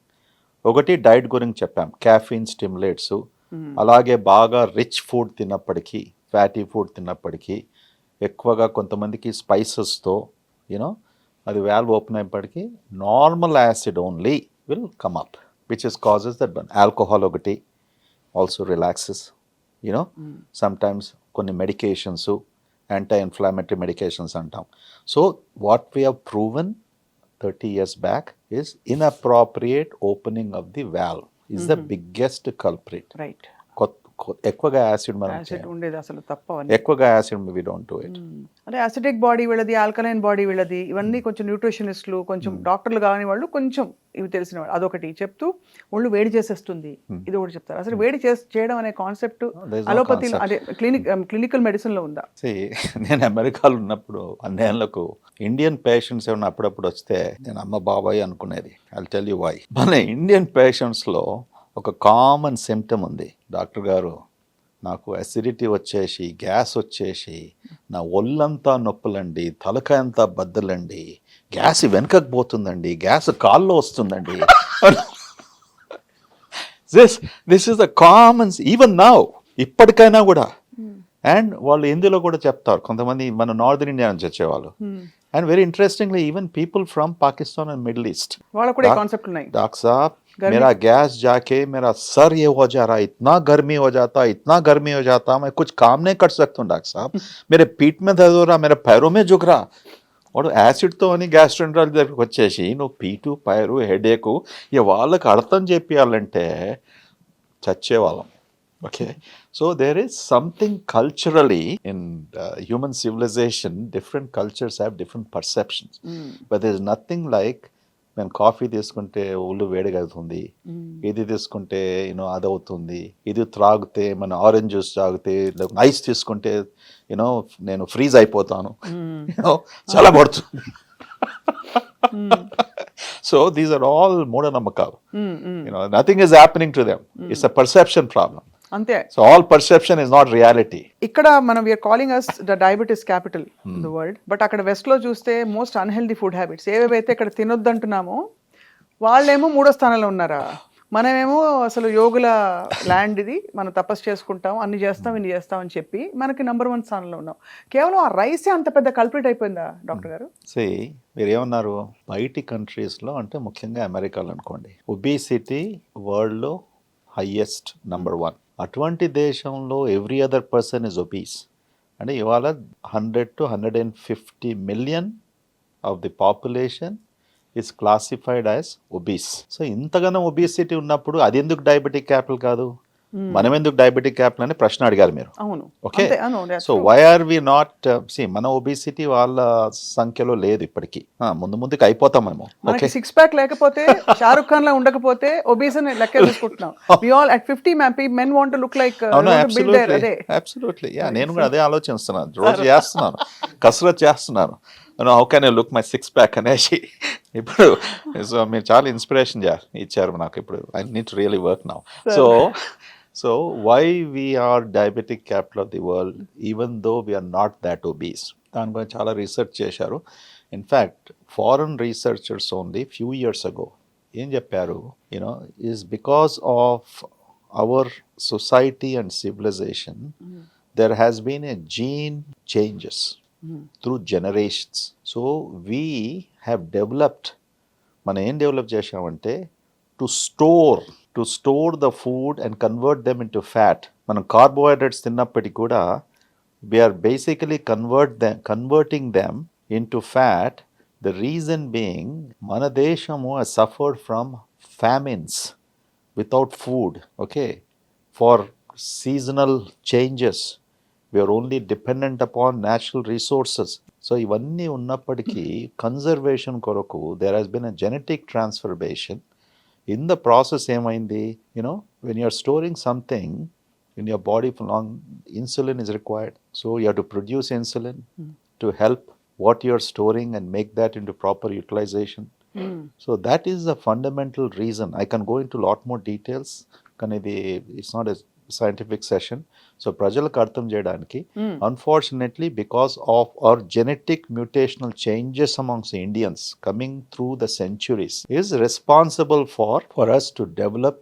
ఒకటి డైట్ గురించి చెప్పాం, క్యాఫీన్ స్టిమ్యులేట్స్, అలాగే బాగా రిచ్ ఫుడ్ తిన్నప్పటికీ, ఫ్యాటీ ఫుడ్ తిన్నప్పటికీ, ఎక్కువగా కొంతమందికి స్పైసెస్తో యూనో అది వాల్వ్ ఓపెన్ అయినప్పటికీ normal acid only will come up which is causes that burn. Alcohol ఒకటి ఆల్సో రిలాక్సెస్, యూనో సమ్టైమ్స్ కొన్ని medications, anti-inflammatory medications antam. So what we have proven 30 years back is inappropriate opening of the valve is the biggest culprit. Right. ఎక్కువగా యాసిడ్ ఉండేది అసలు తప్ప. ఎక్కువగా acid we don't do it. అంటే యాసిడిక్ బాడీ వీళ్ళది, ఆల్కలైన్ బాడీ వీళ్ళది, ఇవన్నీ కొంచెం న్యూట్రిషనిస్టులు, కొంచెం డాక్టర్లు కాని వాళ్ళు కొంచెం ఇవి తెలిసిన వాళ్ళు అదొకటి చెప్తూ ఒళ్ళు వేడి చేసేస్తుంది ఇది ఒకటి చెప్తారు. అసలు వేడి చేయడం అనే కాన్సెప్ట్ అలోపతిలో, అదే క్లినికల్ మెడిసిన్ లో ఉందా? నేను అమెరికాలో ఉన్నప్పుడు అన్నేళ్లకు ఇండియన్ పేషెంట్స్ ఏమన్నా అప్పుడప్పుడు వస్తే నేను అమ్మ బాబాయ్ అనుకునేది. I tell you why. మన ఇండియన్ పేషెంట్స్ లో ఒక కామన్ సిమ్టమ్ ఉంది, డాక్టర్ గారు నాకు అసిడిటీ వచ్చేసి, గ్యాస్ వచ్చేసి, నా ఒళ్ళంతా నొప్పులండి, తలకాయ అంతా బద్దలండి, గ్యాస్ వెనకకు పోతుందండి, గ్యాస్ కాల్లో వస్తుందండి. This is the common even now, ఇప్పటికైనా కూడా. అండ్ వాళ్ళు హిందీలో కూడా చెప్తారు కొంతమంది, మన నార్దర్న్ ఇండియా నుంచి వచ్చేవాళ్ళు. And very interestingly even people from Pakistan and middle east, వాళ్ళకు కూడా కాన్సెప్ట్ ఉన్నాయి. డాక్టర్ సాబ్ मेरा गैस जाके मेरा सर ये हो जा रहा है, इतना गर्मी हो जाता, इतना गर्मी हो जाता, मैं कुछ काम नहीं कर सकता हूँ डॉक्टर साहब, मेरे पीठ में दर्द हो रहा, मेरे पैरों में झुक रहा. और యాసిడ్తో అని గ్యాస్ట్రోఎంటరాలజీ దగ్గరికి వచ్చేసి నువ్వు పీటు, పైరు, హెడేకు ఇక వాళ్ళకి అర్థం చెప్పాలంటే చచ్చేవాళ్ళం. Okay, so there is something culturally in human civilisation, different cultures have different perceptions, but there is nothing like మేము కాఫీ తీసుకుంటే ఒళ్ళు వేడిగా అవుతుంది, ఇది తీసుకుంటే యూనో అది అవుతుంది, ఇది త్రాగితే మన ఆరెంజ్ జ్యూస్ తాగితే, ఐస్ తీసుకుంటే యూనో నేను ఫ్రీజ్ అయిపోతాను, యూనో చాలా పడుతుంది. సో దీస్ ఆర్ ఆల్ మూఢనమ్మకాలు. You know nothing is happening to them, it's a perception problem. అంతే. So all perception is not reality. ఇక్కడ మనం we are calling us the diabetes capital in the world, but అక్కడ వెస్ట్ లో చూస్తే మోస్ట్ అన్హెల్దీ ఫుడ్ హ్యాబిట్స్ ఏవేవైతే ఇక్కడ తినొద్దంటున్నామో వాళ్ళేమో 3వ స్థానంలో ఉన్నారా? మనమేమో అసలు యోగుల ల్యాండ్ ఇది, మనం తపస్సు చేసుకుంటాం, అన్ని చేస్తాం, ఇన్ని చేస్తాం అని చెప్పి మనకి నెంబర్ 1 స్థానంలో ఉన్నాం. కేవలం ఆ రైసే అంత పెద్ద కల్ప్రిట్ అయిపోయిందా డాక్టర్ గారు? మీరు ఏమన్నారు, బయటి కంట్రీస్లో అంటే ముఖ్యంగా అమెరికాలో అనుకోండి, ఒబేసిటీ వరల్డ్లో హైయెస్ట్ నెంబర్ 1. అటువంటి దేశంలో every other person is obese. అంటే ఇవాళ 100 to 150 million of the population is classified as obese. సో ఇంతగానో ఒబేసిటీ ఉన్నప్పుడు అది ఎందుకు డయాబెటిక్ క్యాపిటల్ కాదు, మనం ఎందుకు డయాబెటిక్ క్యాపిటల్ అని ప్రశ్న అడిగారు మీరు. అవును. Okay, so why are we not మన ఒబేసిటీ వాళ్ళ సంఖ్యలో లేదు ఇప్పటికీ. ముందుకి అయిపోతామేమో. ఓకే, 6 pack లేకపోతే షారుఖ్ ఖాన్ లా ఉండకపోతే ఒబేస్ అని లెక్క తీసుకుంటున్నాం. We all at 50 men want to look like absolutely. నేను కూడా అదే ఆలోచిస్తున్నాను, రోజు చేస్తున్నాను, కసరత్ చేస్తున్నాను. How can I look my 6 pack అనేసి. ఇప్పుడు సో మీరు చాలా ఇన్స్పిరేషన్ ఇచ్చారు నాకు. ఇప్పుడు I need to really work now. So So why we are diabetic capital of the world, even though we are not that obese? దాని గురించి చాలా రీసెర్చ్ చేశారు. In fact foreign researchers only few years ago ఏం చెప్పారు, you know is because of our society and civilization there has been a gene changes through generations. So we have developed, మనం ఏం డెవలప్ చేసామంటే to store the food and convert them into fat. మనం కార్బోహైడ్రేట్స్ తిన్నప్పటికీ కూడా we are basically converting them into fat. The reason being మన దేశము has suffered from famines without food, okay, for seasonal changes. We are only dependent upon natural resources. So ఇవన్నీ ఉన్నప్పటికీ కన్జర్వేషన్ కొరకు there has been a genetic transformation. In the process ఏమైంది, when you are storing something in your body for long, insulin is required. So you have to produce insulin to help what you are storing and make that into proper utilization. So that is the fundamental reason. I can go into a lot more details, కానీ ఇది it's not a scientific session. So ప్రజలకు అర్థం చేయడానికి, unfortunately because of our genetic mutational changes amongst Indians coming through the centuries is responsible for us to develop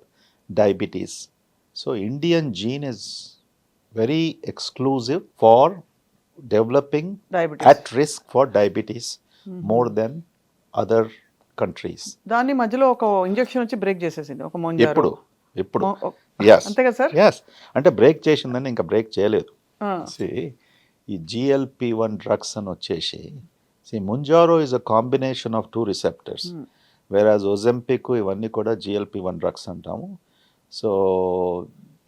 diabetes. So Indian gene is very exclusive for developing Diabetes. at risk for diabetes more than other countries. దాన్ని మధ్యలో ఒక ఇంజెక్షన్ వచ్చి బ్రేక్ చేసేసింది ఒక ఇప్పుడు ఎస్ అంతే కదా సార్? ఎస్ అంటే బ్రేక్ చేసిందని ఇంకా బ్రేక్ చేయలేదు. ఈ GLP-1 డ్రగ్స్ అని వచ్చేసి Mounjaro is a combination of 2 receptors, whereas Ozempic ఇవన్నీ కూడా GLP-1 డ్రగ్స్ అంటాము. సో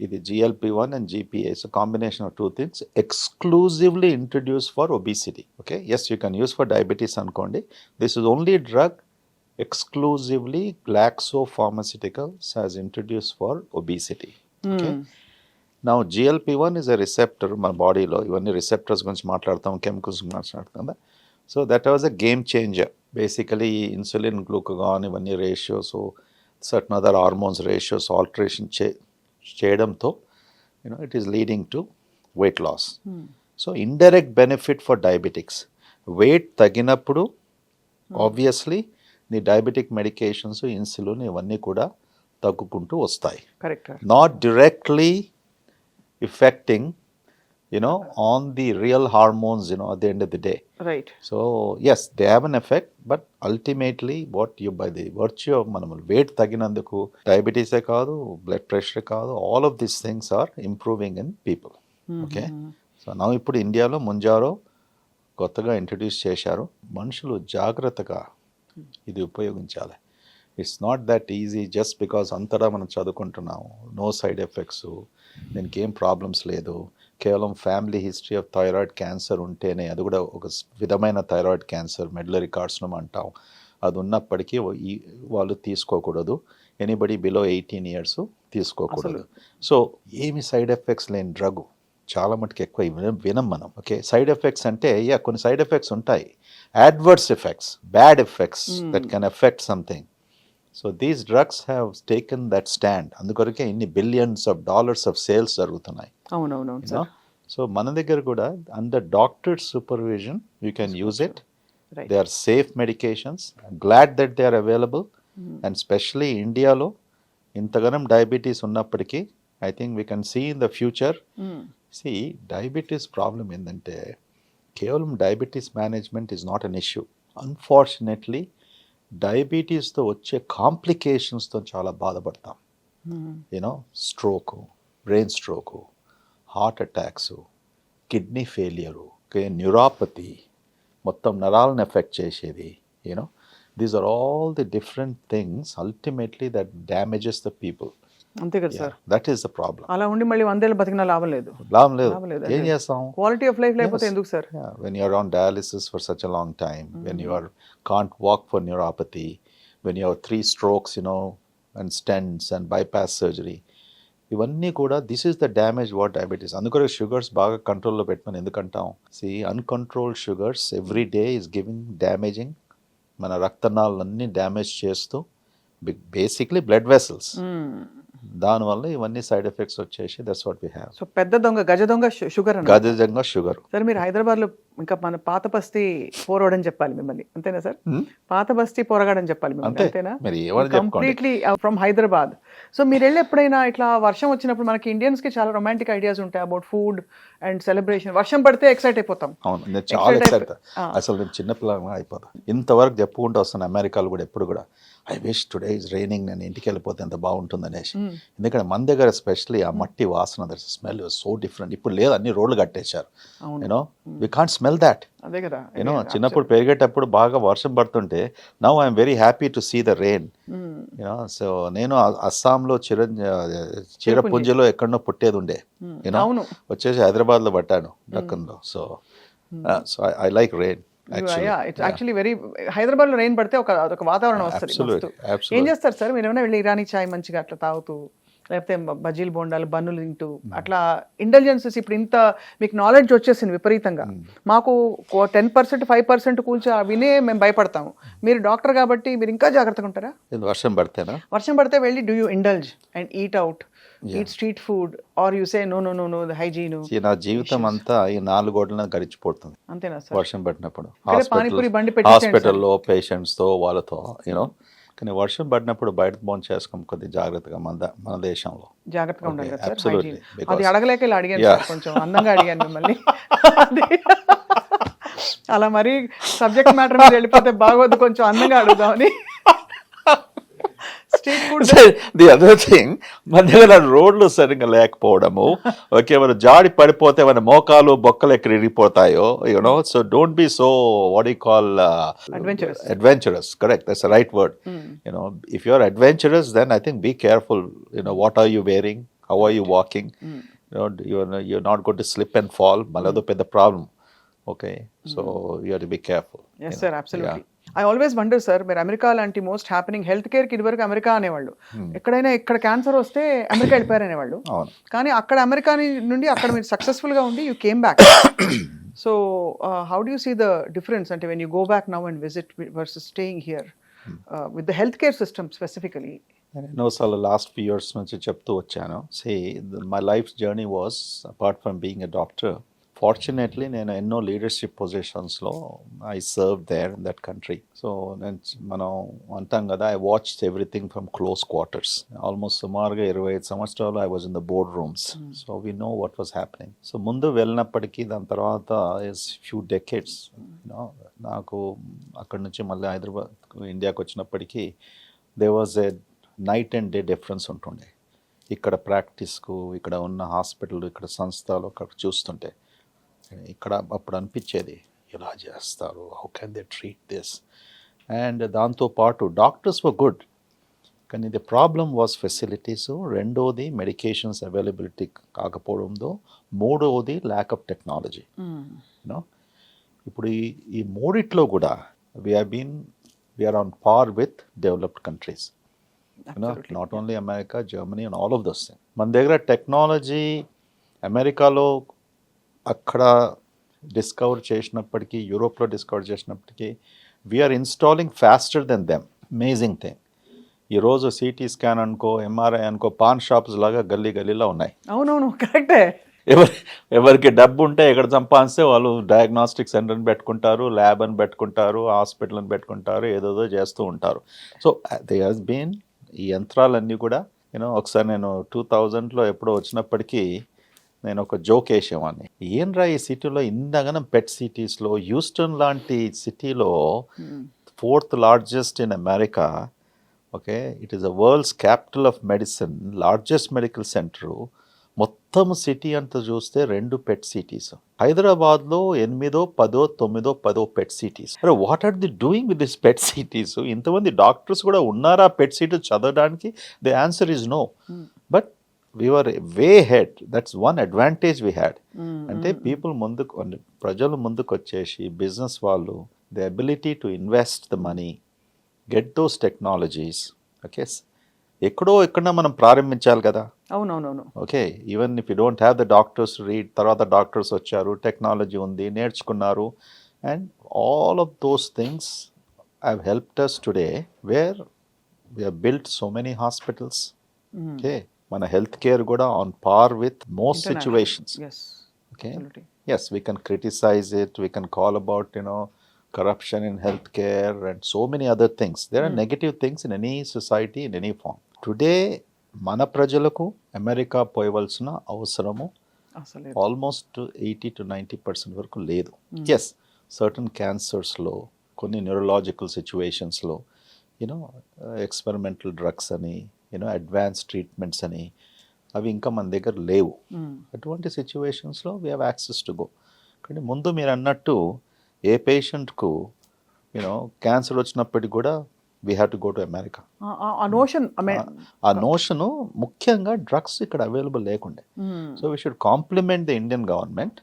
ఇది GLP-1 and GPA, so combination of 2 things exclusively introduced for obesity. Okay, yes, you can use for diabetes అనుకోండి. This is only drug exclusively Glaxo Pharmaceuticals has introduced for obesity. Okay. Now GLP-1 is a receptor మన బాడీలో, ఇవన్నీ రిసెప్టర్స్ గురించి మాట్లాడతాం, కెమికల్స్ మాట్లాడతాం. So that was a game changer. Basically insulin, glucagon ఇవన్నీ ratios, certain other hormones ratios alteration చేయడంతో it is leading to weight loss. So indirect benefit for diabetics, weight తగ్గినప్పుడు ఆబ్వియస్లీ నీ డయాబెటిక్ మెడికేషన్స్, ఇన్సులిన్ ఇవన్నీ కూడా తగ్గుకుంటూ వస్తాయి. Not directly affecting on the real hormones at the end of the day. Right. So yes, they have an effect, but ultimately what you, by the virtue of మనం weight తగ్గినందుకు డయాబెటీసే కాదు, బ్లడ్ ప్రెషర్ కాదు, all of these things are improving in people. Okay. So నా ఇప్పుడు ఇండియాలో ముంజారో కొత్తగా ఇంట్రడ్యూస్ చేశారు. మనుషులు జాగ్రత్తగా ఇది ఉపయోగించాలి. It's not that easy just because అంతటా మనం చదువుకుంటున్నాము, నో సైడ్ ఎఫెక్ట్స్, దీనికి ఏం ప్రాబ్లమ్స్ లేదు, కేవలం family history of thyroid cancer ఉంటేనే, అది కూడా ఒక విధమైన థైరాయిడ్ క్యాన్సర్ మెడ్యులరీ కార్సినోమా అంటాం, అది ఉన్నప్పటికీ వాళ్ళు తీసుకోకూడదు. ఎనీబడి బిలో 18 years తీసుకోకూడదు. సో ఏమి సైడ్ ఎఫెక్ట్స్ లేని డ్రగ్ చాలా మటుకు ఎక్కువ వినం మనం. ఓకే, సైడ్ ఎఫెక్ట్స్ అంటే కొన్ని సైడ్ ఎఫెక్ట్స్ ఉంటాయి, adverse effects, bad effects that can affect something. So these drugs have taken that stand. అందుకొరకే ఇన్ని billions of dollars of sales జరుగుతున్నాయి. అవునవును. సో మన దగ్గర కూడా under doctor supervision you can use it. They are safe medications. Glad that they are available. And specially ఇండియాలో ఇంతగానం డయాబెటీస్ ఉన్నప్పటికీ I think we can see in the future. Diabetes problem ఏంటంటే కేవలం diabetes management is not an issue. Unfortunately డయాబెటీస్తో వచ్చే కాంప్లికేషన్స్తో చాలా బాధపడతాం. Stroke, brain stroke, heart attacks, kidney failure, neuropathy, మొత్తం నరాలను ఎఫెక్ట్ చేసేది. These are all the different things ultimately that damages the people. అంతే కదా sir? That is the problem. అలా ఉండి మళ్ళీ 100 ఏళ్ళు బతికినా లాభం లేదు. ఏం చేస్తాం? క్వాలిటీ ఆఫ్ లైఫ్ లేకపోతే ఎందుకు sir? When you are on dialysis for such a long time, when you can't walk for neuropathy, when you have 3 strokes, and stents and bypass surgery, ఇవన్నీ కూడా this is the damage what diabetes. అందుకని షుగర్స్ బాగా కంట్రోల్లో పెట్టమని ఎందుకంటాం? Uncontrolled sugars every day is giving damaging మన రక్తనాళాలన్నీ డ్యామేజ్ చేస్తూ బేసిక్లీ బ్లడ్ వెసల్స్. దానివల్ల ఇవన్నీ సైడ్ ఎఫెక్ట్స్ వచ్చేసి that's what we have. So పెద్ద దొంగ గజ దొంగ షుగర్ అన్న. గజంగా షుగర్. సార్ మీరు హైదరాబాద్లో ఇంకా మన పాత బస్తీ పోరోడని చెప్పాలి మిమ్మల్ని, అంతేనా సార్? పాత బస్తీ పోరగాడని చెప్పాలి మిమ్మల్ని, అంతేనా? మరి ఏమని కంప్లీట్లీ ఫ్రమ్ హైదరాబాద్. సో మీరు వెళ్ళి ఎప్పుడైనా ఇట్లా వర్షం వచ్చినప్పుడు, మనకి ఇండియన్స్కి చాలా రొమాంటిక్ ఐడియాస్ ఉంటాయి అబౌట్ ఫుడ్ అండ్ సెలబ్రేషన్. వర్షం పడితే ఎక్సైట్ అయిపోతాం. అవును, నేను చాలా ఎక్సైట్. అసలు నేను చిన్నపిల్లగా అయిపోతాను. ఇంతవరకు చెప్పుకుంటూ వస్తాను అమెరికాలో కూడా ఎప్పుడు కూడా, I wish today is raining, నేను ఇంటికి వెళ్ళిపోతే ఎంత బాగుంటుంది అనేసి. ఎందుకంటే మన దగ్గర ఎస్పెషల్లీ ఆ మట్టి వాసన, దట్ స్మెల్ సో డిఫరెంట్. ఇప్పుడు లేదు, అన్ని రోడ్లు కట్టేశారు. You know we can't smell that. అదే కదా. యూనో చిన్నప్పుడు పెరిగేటప్పుడు బాగా వర్షం పడుతుంటే, now I'm very happy to see the rain. You know so నేను అస్సాంలో చిరపుంజిలో ఎక్కడనో పుట్టేది ఉండే. యూనో వచ్చేసి హైదరాబాద్లో పట్టాను దక్కన్లో. So I like rain. It's actually very, Hyderabad లో రెయిన్ పడితే ఒక వాతావరణం వస్తుంది. ఏం చేస్తారు సార్ మీరు? ఏమైనా వెళ్ళి ఇరానీ చాయ్ మంచిగా అట్లా తాగుతూ, లేకపోతే బజ్జీలు బోండాలు బన్నులు తింటూ అట్లా ఇంటెలిజెన్సెస్ ఇప్పుడు ఇంత మీకు నాలెడ్జ్ వచ్చేసింది విపరీతంగా. మాకు 10% 5% కూల్చి వినే మేము భయపడతాము. మీరు డాక్టర్ కాబట్టి మీరు ఇంకా జాగ్రత్తగా ఉంటారా? వర్షం పడితేనా? వర్షం పడితే వెళ్ళి do you indulge and eat out, eat street food, or you say no no no no the hygiene? నా జీవితం అంతా ఈ 4 గోడలను గడిచిపోతుంది అంతేనా సార్? వర్షం పడినప్పుడు పానీపూరి బండి పెట్టి హాస్పిటల్లో పేషెంట్స్ తో వాళ్ళతో యూనో. కానీ వర్షం పడినప్పుడు బయట భోజనం చేసుకోం కొద్ది జాగ్రత్తగా. మన దేశంలో జాగ్రత్తగా ఉండాలి కదా సార్. హైజీన్ అది అడగలేక ఇలా అడిగాను సార్, కొంచెం అందంగా అడిగాను మిమ్మల్ని. అలా మరి సబ్జెక్ట్ మ్యాటర్ మీద వెళ్ళిపోతే బాగోదు, కొంచెం అందంగా అడుగుదామని. Street food. The other thing, మన దగ్గర రోడ్లు సరిగ్గా లేకపోవడము. ఓకే, మన జాడి పడిపోతే మన మోకాలు బొక్కలు ఎక్కడ ఇరిగిపోతాయో. You know so don't be so what you call adventurous. Correct, that's the right word. You know, if you are adventurous, then I think be careful. You know, what are you wearing, how are you walking? You know, you're not going to slip and fall. Malado pedda problem. Okay, so you have to be careful. Yes sir, absolutely. I always wonder sir, మీరు అమెరికా లాంటి మోస్ట్ హ్యాపెనింగ్ హెల్త్ కేర్కి ఇదివరకు అమెరికా అనేవాళ్ళు. ఎక్కడైనా ఇక్కడ క్యాన్సర్ వస్తే అమెరికా వెళ్ళిపోయారు అనేవాళ్ళు. కానీ అక్కడ అమెరికా నుండి అక్కడ మీరు సక్సెస్ఫుల్గా ఉండి you came back. So how do you see the difference, అంటే when you go back now and visit versus staying here with the health care system specifically? నేను అసలు లాస్ట్ ఫ్యూ ఇయర్స్ నుంచి చెప్తూ వచ్చాను. See my life journey was apart from being a doctor. Fortunately నేను ఎన్నో లీడర్షిప్ పొజిషన్స్లో I serve there in that country. So మనం అంటాం కదా, I watched everything from close quarters. Almost సుమారుగా 25 సంవత్సరాలు I was in the board rooms. So we know what was happening. So ముందు వెళ్ళినప్పటికీ దాని తర్వాత ఇస్ ఫ్యూ డెకేడ్స్ నాకు అక్కడి నుంచి మళ్ళీ హైదరాబాద్ ఇండియాకి వచ్చినప్పటికీ they was a night and day difference ఉంటుండే. ఇక్కడ ప్రాక్టీస్కు, ఇక్కడ ఉన్న హాస్పిటల్, ఇక్కడ సంస్థలు అక్కడ చూస్తుంటే ఇక్కడ అప్పుడు అనిపించేది ఇలా చేస్తారు, how can they treat this. And దాంతోపాటు డాక్టర్స్ వర్ గుడ్, కానీ ది ప్రాబ్లమ్ వాజ్ ఫెసిలిటీస్. రెండోది మెడికేషన్స్ అవైలబిలిటీ కాకపోవడంతో, మూడవది ల్యాక్ ఆఫ్ టెక్నాలజీ. యూనో ఇప్పుడు ఈ మూడిట్లో కూడా we are on par with developed countries. Not only America, Germany and all of those things. మన దగ్గర టెక్నాలజీ అమెరికాలో అక్కడ డిస్కవర్ చేసినప్పటికీ, యూరోప్లో డిస్కవర్ చేసినప్పటికీ, we are installing faster than them. Amazing thing. ఈరోజు సిటీ స్కాన్ అనుకో, ఎంఆర్ఐ అనుకో, పాన్ షాప్స్ లాగా గల్లీలో ఉన్నాయి. అవునవును, కరెక్టే. ఎవరికి డబ్బు ఉంటే ఎక్కడ సంపాదిస్తే వాళ్ళు డయాగ్నోస్టిక్ సెంటర్ని పెట్టుకుంటారు, ల్యాబ్ అని పెట్టుకుంటారు, హాస్పిటల్ని పెట్టుకుంటారు, ఏదేదో చేస్తూ ఉంటారు. సో దే హాస్ బీన్ ఈ యంత్రాలన్నీ కూడా ఒకసారి నేను 2000లో ఎప్పుడో వచ్చినప్పటికీ నేను ఒక జోక్ వేసేవాడిని. ఏంట్రా ఈ సిటీలో ఇంతగానం పెట్ సిటీస్లో, హ్యూస్టన్ లాంటి సిటీలో 4th largest in America. Okay, it is the world's capital of medicine, largest medical centre. మొత్తం సిటీ అంతా చూస్తే 2 పెట్ సిటీస్. హైదరాబాద్లో 8, 10, 9 పెట్ సిటీస్. అరే what are the doing with this PET CTs? ఇంతమంది డాక్టర్స్ కూడా ఉన్నారా పెట్ సిటీ చదవడానికి? The answer is no. But we were way ahead. That's one advantage we had. అంటే పీపుల్ ప్రజలు ముందుకు వచ్చేసి బిజినెస్ వాళ్ళు, the ability to invest the money, get those technologies. Okay, ఎక్కడో మనం ప్రారంభించాలి కదా. అవునవునవును. Okay, even if you don't have the doctors read, తర్వాత డాక్టర్స్ వచ్చారు, టెక్నాలజీ ఉంది, నేర్చుకున్నారు. And all of those things have helped us today, where we have built so many hospitals. Okay, మన హెల్త్ కేర్ కూడా on par with most situations. Yes. Okay. Absolutely. Yes, we can criticize it. We can call about, corruption in healthcare and so many other things. There are negative things in any society, in any form. Today, మన ప్రజలకు అమెరికా పోయవలసిన అవసరము అసలు ఆల్మోస్ట్ 80-90% వరకు లేదు. ఎస్, సర్టన్ క్యాన్సర్స్లో, కొన్ని న్యూరలాజికల్ సిచ్యువేషన్స్లో, ఎక్స్పెరిమెంటల్ డ్రగ్స్ అని, అడ్వాన్స్ ట్రీట్మెంట్స్ అని, అవి ఇంకా మన దగ్గర లేవు. అటువంటి సిచ్యువేషన్స్లో we have access to go. కానీ ముందు మీరు అన్నట్టు ఏ పేషెంట్కు క్యాన్సర్ వచ్చినప్పటికి కూడా we have to go to America. ఆ నోషను ముఖ్యంగా డ్రగ్స్ ఇక్కడ అవైలబుల్ లేకుండే. So we should compliment the Indian government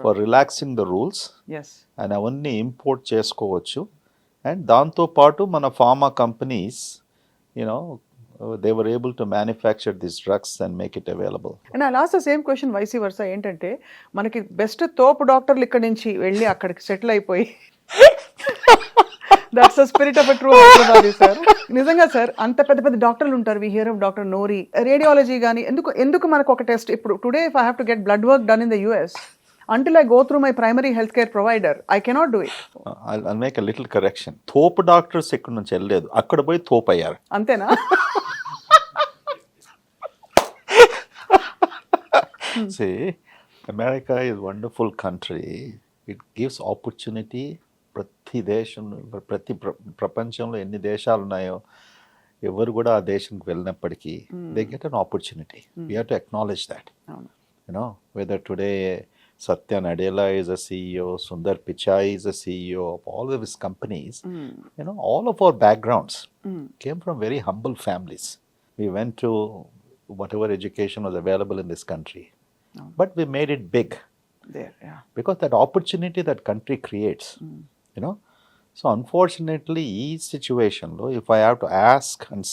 for relaxing the rules and అవన్నీ ఇంపోర్ట్ చేసుకోవచ్చు. అండ్ దాంతోపాటు మన pharma companies they were able to manufacture these drugs and make it available. And I'll ask the same question vice versa. ఏంటంటే మనకి బెస్ట్ తోపు డాక్టర్లు ఇక్కడ నుంచి వెళ్ళి అక్కడికి సెటిల్ అయిపోయి that's the spirit of a true Hyderabadi sir. నిజంగా సార్, అంత పెద్ద పెద్ద డాక్టర్లు ఉంటారు. We hear of doctor Nori, radiology కానీ. ఎందుకు మనకు ఒక టెస్ట్ ఇప్పుడు today if I have to get blood work done in the US, until I go through my primary healthcare provider, I cannot do it. I'll make a little correction. తోపు డాక్టర్స్ ఇక్కడ నుంచి వెళ్ళలేదు, అక్కడ పోయి తోపు అయ్యారు. అంతేనా? See, America is a wonderful country. It gives opportunity. ప్రతి దేశం, ప్రతి ప్రపంచంలో ఎన్ని దేశాలు ఉన్నాయో ఎవరు కూడా ఆ దేశానికి వెళ్ళినప్పటికీ they get an opportunity. We have to acknowledge that. Whether today Satya Nadella is a CEO, Sundar Pichai is a CEO of all of his companies. All of our backgrounds came from very humble families. We went to whatever education was available in this country, but we made it big there, yeah, because that opportunity that country creates. So unfortunately, each situation, if I have to ask and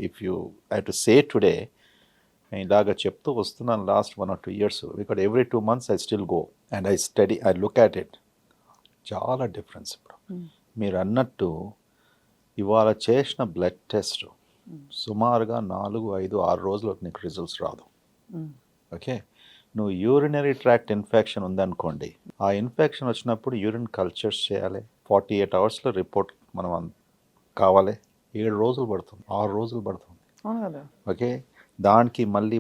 if you have to say today, ఇలాగా చెప్తూ వస్తున్నాను last 1 or 2 years, because every 2 months I still go and I study, I look at it. చాలా డిఫరెన్స్ ఇప్పుడు. మీరు అన్నట్టు ఇవాళ చేసిన బ్లడ్ టెస్ట్ సుమారుగా 4, 5, 6 రోజులకు నీకు రిజల్ట్స్ రాదు. ఓకే, నువ్వు యూరినరీ ట్రాక్ట్ ఇన్ఫెక్షన్ ఉందనుకోండి, ఆ ఇన్ఫెక్షన్ వచ్చినప్పుడు యూరిన్ కల్చర్స్ చేయాలి. 48 hours రిపోర్ట్ మనం కావాలి. 7 రోజులు పడుతుంది, 6 రోజులు పడుతుంది. ఓకే, దానికి మళ్ళీ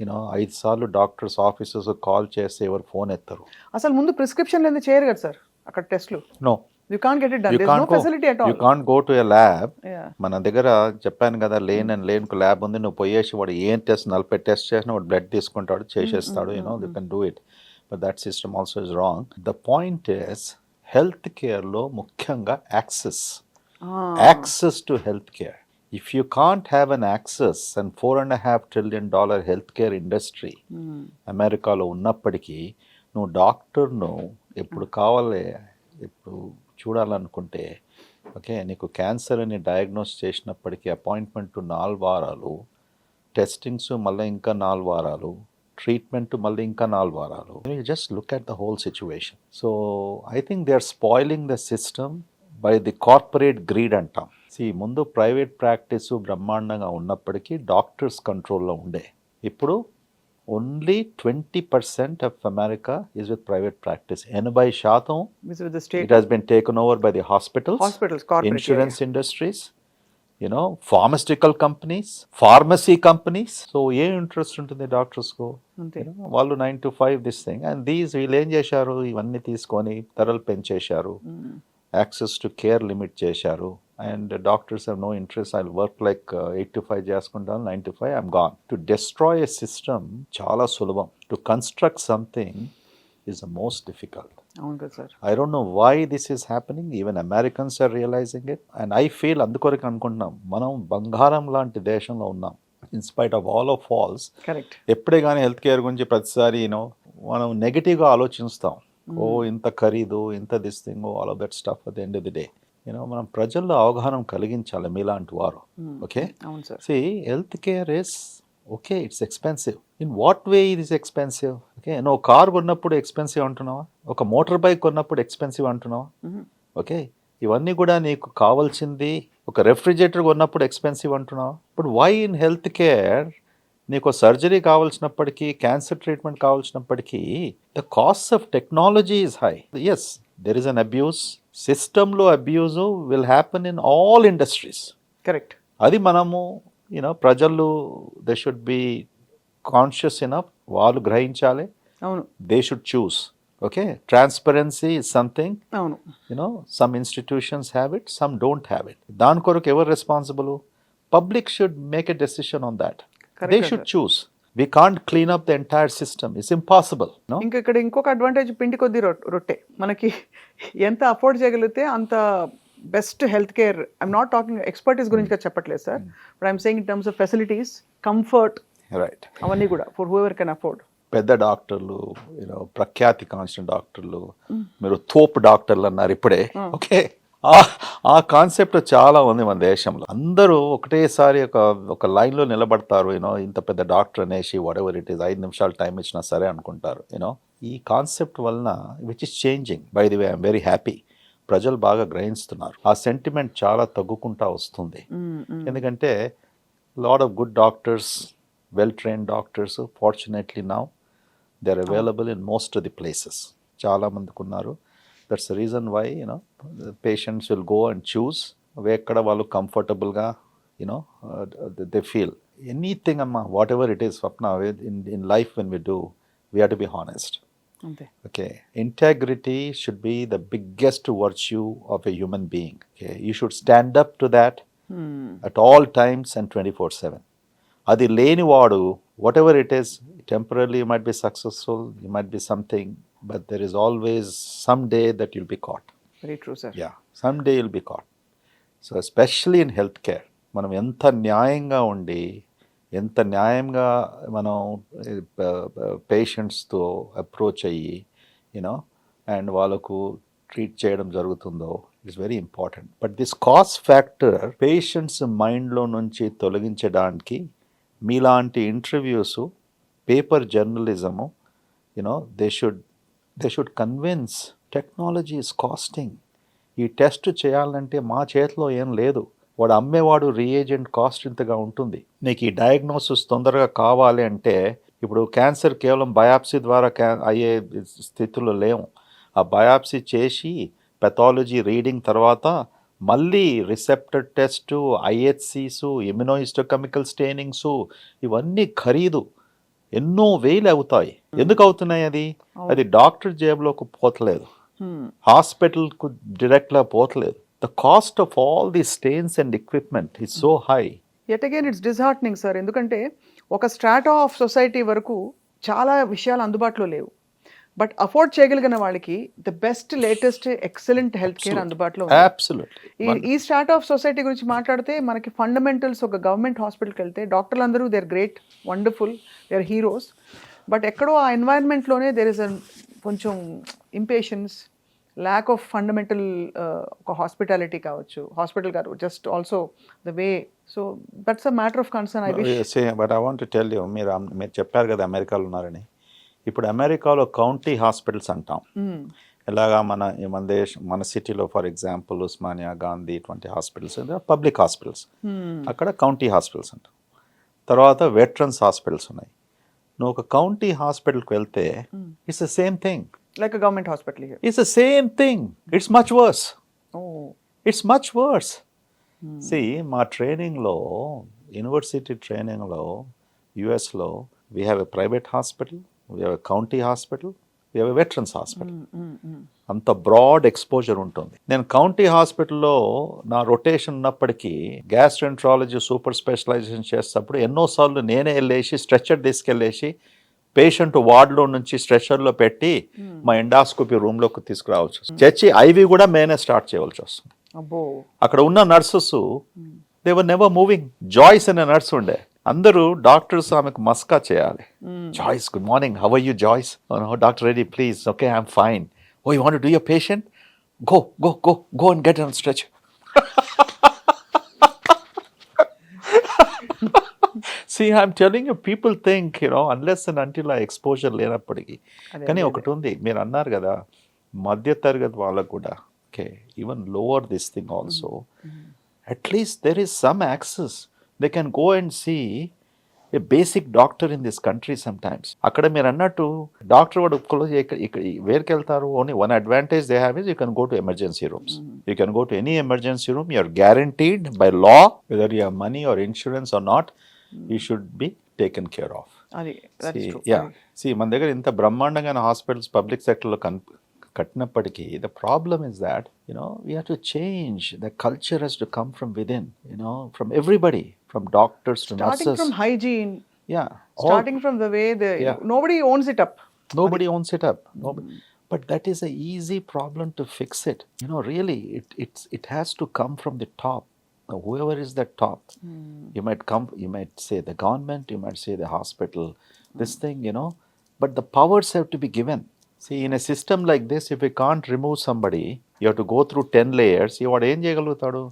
5 సార్లు డాక్టర్స్ ఆఫీసర్స్ కాల్ చేస్తే ఎవరు ఫోన్ ఎత్తారు. అసలు ముందు ప్రిస్క్రిప్షన్ ఎందుకు చేయరు కదా సార్ అక్కడ టెస్ట్లు? No, you can't get it done. There's no facility at all. You can't go to a lab. మన దగ్గర చెప్పాను కదా, లేన్కు ల్యాబ్ ఉంది. నువ్వు పోయేసి వాడు ఏం టెస్ట్ 40 టెస్ట్ చేసినా వాడు బ్లడ్ తీసుకుంటాడు, చేసేస్తాడు. You can do it, but that system also is wrong. The point is health కేర్లో ముఖ్యంగా access to health care. If you can't have an access and $4.5 trillion healthcare industry అమెరికాలో ఉన్నప్పటికీ నువ్వు డాక్టర్ను ఎప్పుడు కావాలి ఎప్పుడు చూడాలనుకుంటే, ఓకే, నీకు క్యాన్సర్ అని డయాగ్నోస్ చేసినప్పటికీ అపాయింట్మెంట్ 4 వారాలు, టెస్టింగ్స్ మళ్ళీ ఇంకా 4 వారాలు, ట్రీట్మెంట్ మళ్ళీ ఇంకా 4 వారాలు. You just look at the whole situation. So I think they are spoiling the system by the corporate greed అంటాం. ముందు ప్రైవేట్ ప్రాక్టీస్ బ్రహ్మాండంగా ఉన్నప్పటికీ డాక్టర్స్ కంట్రోల్లో ఉండే. ఇప్పుడు only 20% of America is with private practice. 80% it has been taken over by the hospitals, insurance industries, pharmaceutical companies, pharmacy companies. So ఏ ఇంట్రెస్ట్ ఉంటుంది డాక్టర్స్కు? వాళ్ళు 9 to 5 దిస్ థింగ్. అండ్ వీళ్ళు ఏం చేశారు, ఇవన్నీ తీసుకొని ధరలు పెంచేశారు, యాక్సెస్ టు కేర్ లిమిట్ చేశారు. And doctors have no interest. I work like 8 to 5 చేసుకుంటాను, 9 to 5 I'm gone. To destroy a system చాలా సులభం. To construct something is the most difficult. I don't know why this is happening. Even Americans are realizing it. And I feel అందుకొరకు అనుకుంటున్నాం, మనం బంగారం లాంటి దేశంలో ఉన్నాం. In spite of all of false, ఎప్పుడే కానీ హెల్త్ కేర్ గురించి ప్రతిసారి మనం నెగిటివ్గా ఆలోచిస్తాం. ఇంత ఖరీదు, ఇంత this thing, all of that stuff. At the end of the day మనం ప్రజల్లో అవగాహన కలిగించాలి మీలాంటి వారు. Okay, health care is okay, it's expensive. In what way it is expensive? Okay, నువ్వు కార్ కొన్నప్పుడు ఎక్స్పెన్సివ్ అంటున్నావా? ఒక మోటార్ బైక్ కొన్నప్పుడు ఎక్స్పెన్సివ్ అంటున్నావా? ఓకే, ఇవన్నీ కూడా నీకు కావాల్సింది. ఒక రెఫ్రిజిరేటర్ కొన్నప్పుడు ఎక్స్పెన్సివ్ అంటున్నావా? But why in health care నీకు సర్జరీ కావాల్సినప్పటికీ క్యాన్సర్ ట్రీట్మెంట్ కావాల్సినప్పటికీ the cost of technology is high. Yes, there is an abuse. సిస్టంలో abuse will happen in all industries. Correct. అది మనము ప్రజలు they should be conscious enough, వాళ్ళు గ్రహించాలి. అవును. They should choose. Okay, transparency is something. అవును. Some institutions have it, some don't have it. దాని కొరకు ఎవరు responsible? Public should make a decision on that. Correct, They should choose. We can't clean up the entire system. It's impossible. No? ఇక్కడ ఇంకొక అడ్వాంటేజ్ పిండి కొద్ది రొట్టె. మనకి ఎంత అఫోర్డ్ చేయగలిగితే అంత best health care. I'm not talking expertise గురించి చెప్పట్లేదు sir, but I'm saying in terms of facilities, comfort, right, అవన్నీ కూడా ఫర్ హూఎవర్ కెన్ అఫోర్డ్. పెద్ద డాక్టర్లు, ప్రఖ్యాతి కాంచిన డాక్టర్లు, మీరు తోపు డాక్టర్లు అన్నారు ఇప్పుడే. ఓకే, ఆ కాన్సెప్ట్ చాలా ఉంది మన దేశంలో. అందరూ ఒకటేసారి ఒక లైన్లో నిలబడతారు. ఇంత పెద్ద డాక్టర్ అనేసి వాట్ ఎవర్ ఇట్ ఈస్, 5 నిమిషాలు టైం ఇచ్చినా సరే అనుకుంటారు. ఈ కాన్సెప్ట్ వలన which is changing, by the way I'm very happy. ప్రజలు బాగా గ్రహిస్తున్నారు. ఆ సెంటిమెంట్ చాలా తగ్గుకుంటా వస్తుంది. ఎందుకంటే lot of good doctors, well trained doctors, fortunately now they are available in most of the places. చాలా మందికి ఉన్నారు. That's the reason why the patients will go and choose ekkada vallu comfortable ga they feel. Anything amma, whatever it is, Swapna, in life when we do, we have to be honest. Okay, integrity should be the biggest virtue of a human being. Okay, you should stand up to that at all times and 24/7. Adi leni vaadu, whatever it is, temporarily you might be successful, you might be something, but there is always some day that you'll be caught. Very true, sir. Yeah, someday you'll be caught. So especially in healthcare, మనం ఎంత న్యాయంగా ఉండి, ఎంత న్యాయంగా మనం పేషెంట్స్తో అప్రోచ్ అయ్యి అండ్ వాళ్ళకు ట్రీట్ చేయడం జరుగుతుందో, it's very important. But this cost factor patients మైండ్లో నుంచి తొలగించడానికి మీలాంటి interviews, paper journalism, they should convince technology is costing. ఈ టెస్ట్ చేయాలంటే మా చేతిలో ఏం లేదు. వాడు అమ్మేవాడు రీఏజెంట్ కాస్ట్ ఇంతగా ఉంటుంది. నీకు ఈ డయాగ్నోసిస్ తొందరగా కావాలి అంటే, ఇప్పుడు క్యాన్సర్ కేవలం బయాప్సీ ద్వారా అయ్యే స్థితిలో లేవు. ఆ బయాప్సీ చేసి పెథాలజీ రీడింగ్ తర్వాత మళ్ళీ రిసెప్టర్ టెస్టు, ఐహెచ్సిసు, ఇమ్యునోహిస్టోకెమికల్ స్టెయినింగ్సు, ఇవన్నీ ఖరీదు ఎన్నో వేలు అవుతాయి. ఎందుకు అవుతున్నాయి? అది డాక్టర్ జేబులోకి పోతలేదు, హాస్పిటల్కు డైరెక్ట్గా పోతలేదు. The cost of all the stents and equipment is so high. Yet again it's disheartening sir, ఎందుకంటే ఒక స్ట్రాటా ఆఫ్ సొసైటీ వరకు చాలా విషయాలు అందుబాటులో లేవు. బట్ అఫోర్డ్ చేయగలిగిన వాళ్ళకి the best, latest, excellent health care అందుబాటులో ఉంది. ఈ స్టార్ట్ ఆఫ్ సొసైటీ గురించి మాట్లాడితే మనకి ఫండమెంటల్స్, ఒక గవర్నమెంట్ హాస్పిటల్కి వెళ్తే డాక్టర్లు అందరూ they are great, wonderful, they are heroes. But ఎక్కడో ఆ ఎన్వైరన్మెంట్లోనే దేర్ ఇస్ కొంచెం ఇంపేషన్స్, ల్యాక్ ఆఫ్ ఫండమెంటల్ ఒక హాస్పిటాలిటీ కావచ్చు, హాస్పిటల్ కాదు, just also the way. So that's a matter of concern. I wish. But I want to tell you, మీరు చెప్పారు కదా అమెరికాలో ఉన్నారని. ఇప్పుడు అమెరికాలో కౌంటీ హాస్పిటల్స్ అంటాం. ఇలాగా మన సిటీలో ఫర్ ఎగ్జాంపుల్ ఉస్మానియా, గాంధీ, ఇటువంటి హాస్పిటల్స్ పబ్లిక్ హాస్పిటల్స్. అక్కడ కౌంటీ హాస్పిటల్స్ అంటాం. తర్వాత వెటరన్స్ హాస్పిటల్స్ ఉన్నాయి. నువ్వు ఒక కౌంటీ హాస్పిటల్కి వెళ్తే it's the same thing like government hospital. It's the same thing. It's much worse. It's much worse. See, మా ట్రైనింగ్లో, యూనివర్సిటీ ట్రైనింగ్లో యుఎస్లో we have a private hospital, we have a county hospital, we have a veterans hospital. అంత బ్రాడ్ ఎక్స్పోజర్ ఉంటుంది. నేను కౌంటీ హాస్పిటల్లో నా రొటేషన్ ఉన్నప్పటికీ గ్యాస్ట్రెంట్రాలజీ సూపర్ స్పెషలైజేషన్ చేసేటప్పుడు ఎన్నోసార్లు నేనే వెళ్ళేసి స్ట్రెచ్చర్ తీసుకెళ్ళేసి పేషెంట్ వార్డులో నుంచి స్ట్రెచ్చర్లో పెట్టి మా ఎండాస్కోపీ రూమ్లోకి తీసుకురావచ్చు. చచ్చి ఐవి కూడా మేనే స్టార్ట్ చేయవలసి వస్తుంది. అక్కడ ఉన్న nurses they were never moving. Joyce అనే నర్స్ ఉండే, అందరూ డాక్టర్స్ ఆమెకు మస్కా చేయాలి. Joyce, good morning, how are you Joyce? Doctor Reddy, please. Okay, I'm fine. Oh, you want to do your patient? Go and get on stretch. See, I'm telling you, people think, unless and until ఆ ఎక్స్పోజర్ లేనప్పటికీ. కానీ ఒకటి ఉంది, మీరు అన్నారు కదా, మధ్య తరగతి వాళ్ళకు కూడా, okay, even lower this thing also, at least there is some access. They can go and see a basic doctor in this country some times మీరు అన్నట్టు డాక్టర్ వాడు క్లోజ్ ఇక్కడ వేరుకి వెళ్తారు. Only one advantage they have is you can go to emergency rooms. You can go to any emergency room. You are guaranteed by law whether you have money or insurance or not, you should be taken care of. మన దగ్గర ఇంత బ్రహ్మాండంగా హాస్పిటల్స్ పబ్లిక్ సెక్టర్లో కట్టినప్పటికీ the problem is that we have to change the culture has to come from within, from everybody, from doctors to starting nurses. from hygiene, Yeah, starting from the way nobody owns it up. nobody owns it up. Nobody. But that is an easy problem to fix it. Really, it has to come from the top. Whoever is the top, you might say the government, you might say the hospital, this thing, but the powers have to be given. See, in a system like this, if you can't remove somebody, you have to go through 10 layers. వాడు ఏం చేయగలుగుతాడు?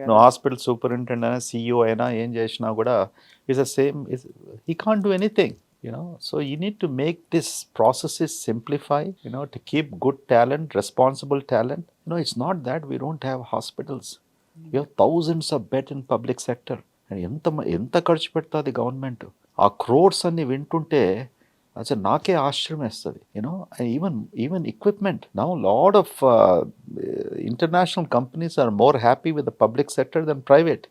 నువ్వు హాస్పిటల్ సూపరింటెండెంట్ అయినా CEO అయినా ఏం చేసినా కూడా is the same. He can't do anything. So you need to make this processes simplify, to keep good talent, responsible talent. It's not that we don't have hospitals. We have thousands of beds in public sector. And ఎంత ఖర్చు పెడుతుంది గవర్నమెంట్? ఆ క్రోర్స్ అన్ని వింటుంటే అసలు నాకే ఆశ్చర్యం వేస్తుంది. Even equipment. Now lot of international companies are more happy with the public sector than private.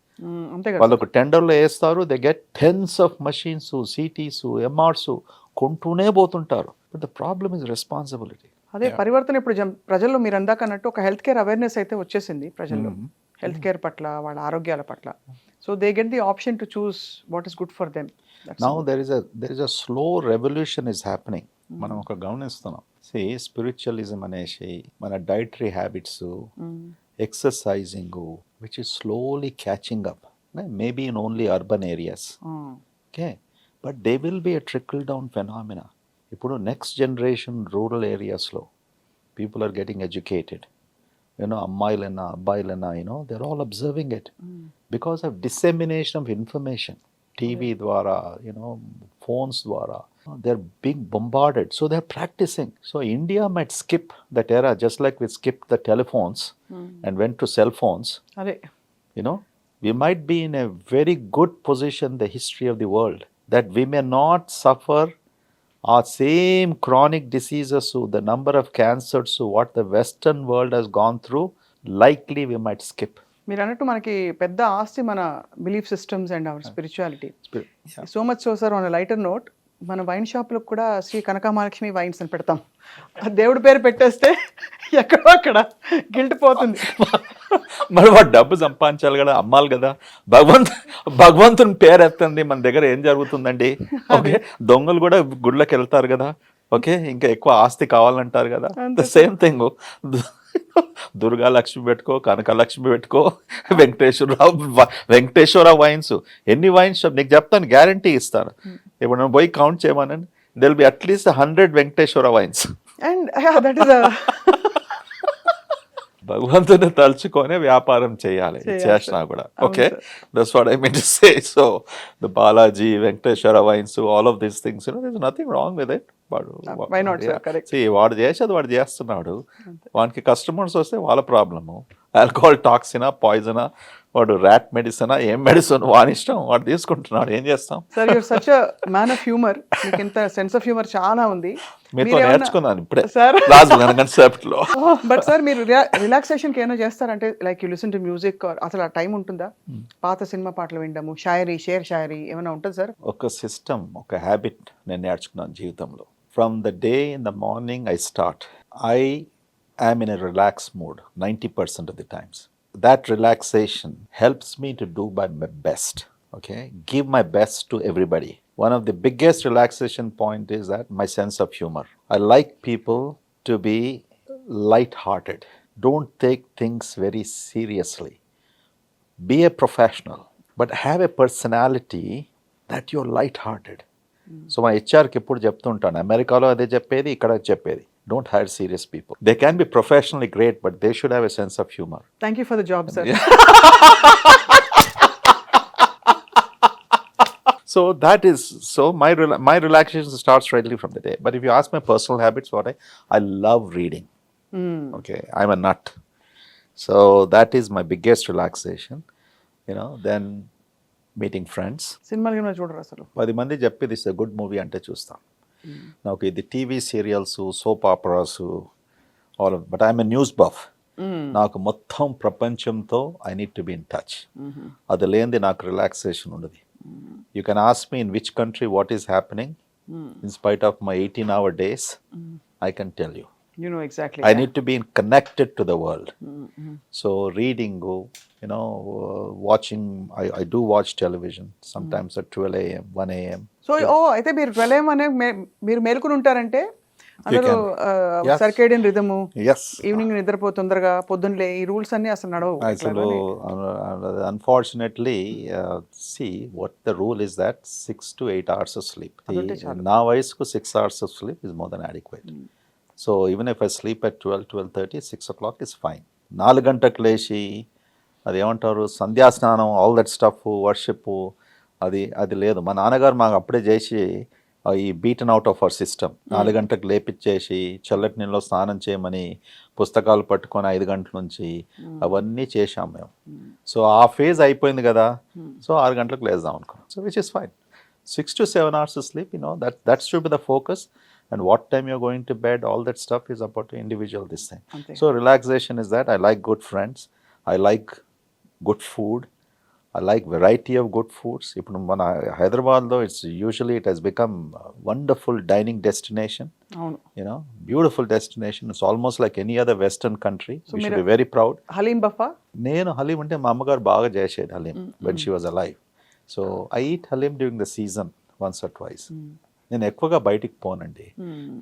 వాళ్ళకు టెండర్లో వేస్తారు, they get tens of machines, CTs, MRs కొంటూనే పోతుంటారు. But the problem is responsibility. అదే పరివర్తన ఇప్పుడు ప్రజల్లో మీరు అందాక అన్నట్టు ఒక హెల్త్ కేర్ అవేర్నెస్ అయితే వచ్చేసింది ప్రజల్లో, హెల్త్ కేర్ పట్ల, వాళ్ళ ఆరోగ్యాల పట్ల. So they get the option to choose what is good for them. Now there is a slow revolution is happening. మనం ఒక గమనిస్తున్నాం. స్పిరిచువలిజం అనేసి, మన dietary habits, exercising, which is slowly catching up, maybe in only urban areas. Okay, but there will be a trickle down phenomena. ఇప్పుడు next generation rural areas లో people are getting educated. అమ్మాయిలైనా అబ్బాయిలైనా, they're all observing it because of dissemination of information. TV ద్వారా, phones ద్వారా, they're being bombarded, so they're practicing. So India might skip that era, just like we skipped the telephones and went to cell phones. We might be in a very good position in the history of the world that we may not suffer our same chronic diseases, the number of cancers, what the Western world has gone through, likely we might skip. మీరు అన్నట్టు మనకి పెద్ద ఆస్తి మన belief systems and hour spirituality. So much so sir, on lighter note, మన వైన్ షాప్లకు కూడా శ్రీ కనకమహాలక్ష్మి వైన్స్ అని పెడతాం. దేవుడి పేరు పెట్టేస్తే ఎక్కడో అక్కడ గిల్ట్ పోతుంది. మరి వాడు డబ్బు సంపాదించాలి కదా, అమ్మాలి కదా. భగవంతుని పేరు ఎత్తండి, మన దగ్గర ఏం జరుగుతుందండి? ఓకే, దొంగలు కూడా గుళ్ళకి వెళ్తారు కదా. ఓకే, ఇంకా ఎక్కువ ఆస్తి కావాలంటారు కదా. The same thing, Durga Lakshmi పెట్టుకో, కనకలక్ష్మి పెట్టుకో, వెంకటేశ్వర వైన్స్. ఎన్ని వైన్స్ నీకు చెప్తాను, గ్యారంటీ ఇస్తాను. ఇప్పుడు నేను పోయి కౌంట్ చేయమనండి, there will be at least 100 Venkateswara wines. And that is భగవంతుని తలుచుకొని వ్యాపారం చేయాలి, చేసినా కూడా. Okay, that's what I mean to say. So the Balaji, Venkateswara wines, all of these things, there is nothing wrong with it. వాడు చేసేది వాడు చేస్తున్నాడు. వానికి కస్టమర్స్ వస్తే వాళ్ళ ప్రాబ్లము. ఆల్కహాల్ టాక్సినా, పాయిజనా, వాడు ర్యాట్ మెడిసినా, ఏం మెడిసిన్ వాని ఇష్టం, వాడు తీసుకుంటున్నాడు. ఏం చేస్తాం? Sir, you're such a man of humour. మీకు ఇంత సెన్స్ ఆఫ్ హ్యూమర్ చాలా ఉంది. మీతో నేర్చుకున్నాను ఇప్పుడే సార్ కాన్సెప్ట్ లో. బట్ సార్, మీరు రిలాక్సేషన్ కి ఏమైనా చేస్తారంటే, like you listen to music, అసలు ఆ టైం ఉంటుందా? పాత సినిమా పాటలు వినడము, షాయరీ, షాయరీ ఏమైనా ఉంటుంది సార్? ఒక సిస్టమ్, ఒక హ్యాబిట్ నేను నేర్చుకున్నాను జీవితంలో. From the day in the morning I start, I am in a relaxed mood 90% of the times. That relaxation helps me to do my best, okay? Give my best to everybody. One of the biggest relaxation point is that my sense of humor. I like people to be light-hearted. Don't take things very seriously. Be a professional, but have a personality that you're light-hearted. So మా హెచ్ఆర్కి ఎప్పుడు చెప్తుంటాను, అమెరికాలో అదే చెప్పేది, ఇక్కడ చెప్పేది, don't hire serious people. They can be professionally great, but they should have a sense of humour. Thank you for the job, sir. So that is, my relaxation starts rightly from the day. But if you ask my personal habits, I love reading. Okay, I'm a nut. So that is my biggest relaxation. Then meeting friends. సినిమాలు గినిమాలు చూడరు అసలు. 10 మంది చెప్పి దిస్ గుడ్ మూవీ అంటే చూస్తాం. నాకు ఇది TV serials, soap operas, all but I'm a news buff. నాకు మొత్తం ప్రపంచంతో I need to be in touch. అది లేనిది నాకు రిలాక్సేషన్ ఉండదు. You can ask me in which country what is happening in spite of my 18-hour days, I can tell you. You know exactly. I need to be connected to the world. So reading, watching, I do watch television sometimes at 12 a.m., 1 a.m. So అయితే మీరు 12 AM అనే మీరు మేలుకుని ఉంటారంటే అందరూ సర్కేడియన్ రిథము, ఈవినింగ్ నిద్రపో తొందరగా, పొద్దున్నలే, ఈ రూల్స్ అన్ని అసలు నడవు. అసలు unfortunately, see what the rule is that 6 to 8 hours of sleep. నా వయసుకు 6 hours of sleep is more than adequate. So even if I sleep at 12:30, 6 o'clock is fine. 4 గంటలకు లేచి అది ఏమంటారు సంధ్యాస్నానం, ఆల్ దట్ స్టఫ్, వర్షిప్, అది లేదు. మా నాన్నగారు మాకు అప్పుడే చేసి ఈ beaten out of our system. 4 గంటలకు లేపిచ్చేసి చల్లటి నీళ్ళలో స్నానం చేయమని పుస్తకాలు పట్టుకొని 5 గంటల నుంచి అవన్నీ చేశాం మేము. సో ఆ ఫేజ్ అయిపోయింది కదా. సో 6 గంటలకు లేద్దాం అనుకున్నాం. So which is fine. 6 to 7 hours of sleep, that should be the focus. And what time you're going to bed, all that stuff is about the individual this thing. Okay. So relaxation is that I like good friends, I like good food, I like variety of good foods. Ippudu mana Hyderabad though, it has become a wonderful dining destination. Beautiful destination. It's almost like any other western country. So we should be very proud. Halim buffa? Nenu halim ante ma ammagar baga chesedi halim when she was alive. So I eat halim during the season once or twice. నేను ఎక్కువగా బయటికి పోనండి.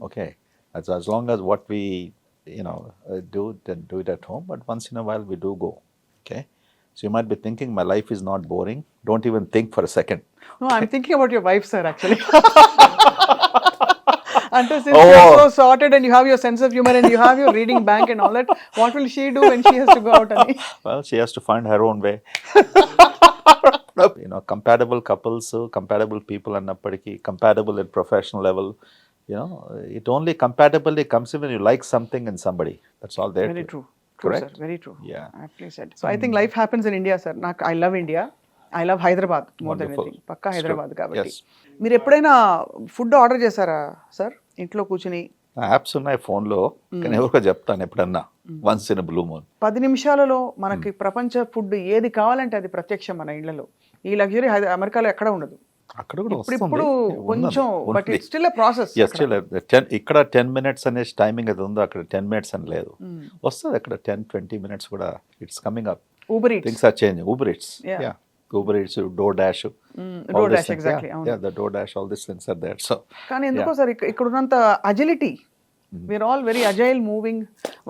Okay, as long as what we do, then do it at home, but once in a while we do go. Okay, so you might be thinking my life is not boring. Don't even think for a second. No, I'm thinking about your wife, sir, actually. Until since you're so sorted and you have your sense of humor and you have your reading bank and all that, what will she do when she has to go out? Well, she has to find her own way. Compatible couples, compatible people అన్నప్పటికీ, compatible at professional level, it only compatibility comes when you like something in somebody. That's all there. Very true. Correct? Sir, very true. Yeah. Aptly said. So I think life happens in India, sir. I love India. I love Hyderabad more than anything. పక్కా హైదరాబాద్ కాబట్టి. మీరు ఎప్పుడైనా ఫుడ్ ఆర్డర్ చేశారా సార్ ఇంట్లో కూర్చుని? యాప్స్ ఉన్నాయి ఫోన్లో, కానీ ఎవరికో చెప్తాను ఎప్పుడన్నా, వన్స్ ఇన్ బ్లూ మూన్. 10 నిమిషాలలో మనకి ప్రపంచ ఫుడ్ ఏది కావాలంటే అది ప్రత్యక్షం మన ఇళ్లలో. ఈ లగ్జరీ అమెరికాలో ఎక్కడ ఉండదు. అక్కడ కూడా ఇప్పుడు కొంచెం, but it's still a process. ఇక్కడ 10 minutes అనే టైమింగ్ అది ఉందో, అక్కడ 10 minutes అని లేదు. వస్తుంది అక్కడ 10-20 minutes కూడా. It's coming up. Uber Eats, things are changing. Uber Eats, Uber Eats, DoorDash, DoorDash, exactly. Yeah, the DoorDash, all these things are there. So, కానీ ఎందుకో సార్ ఇక్కడ ఉన్నంత agility, we are all very agile moving.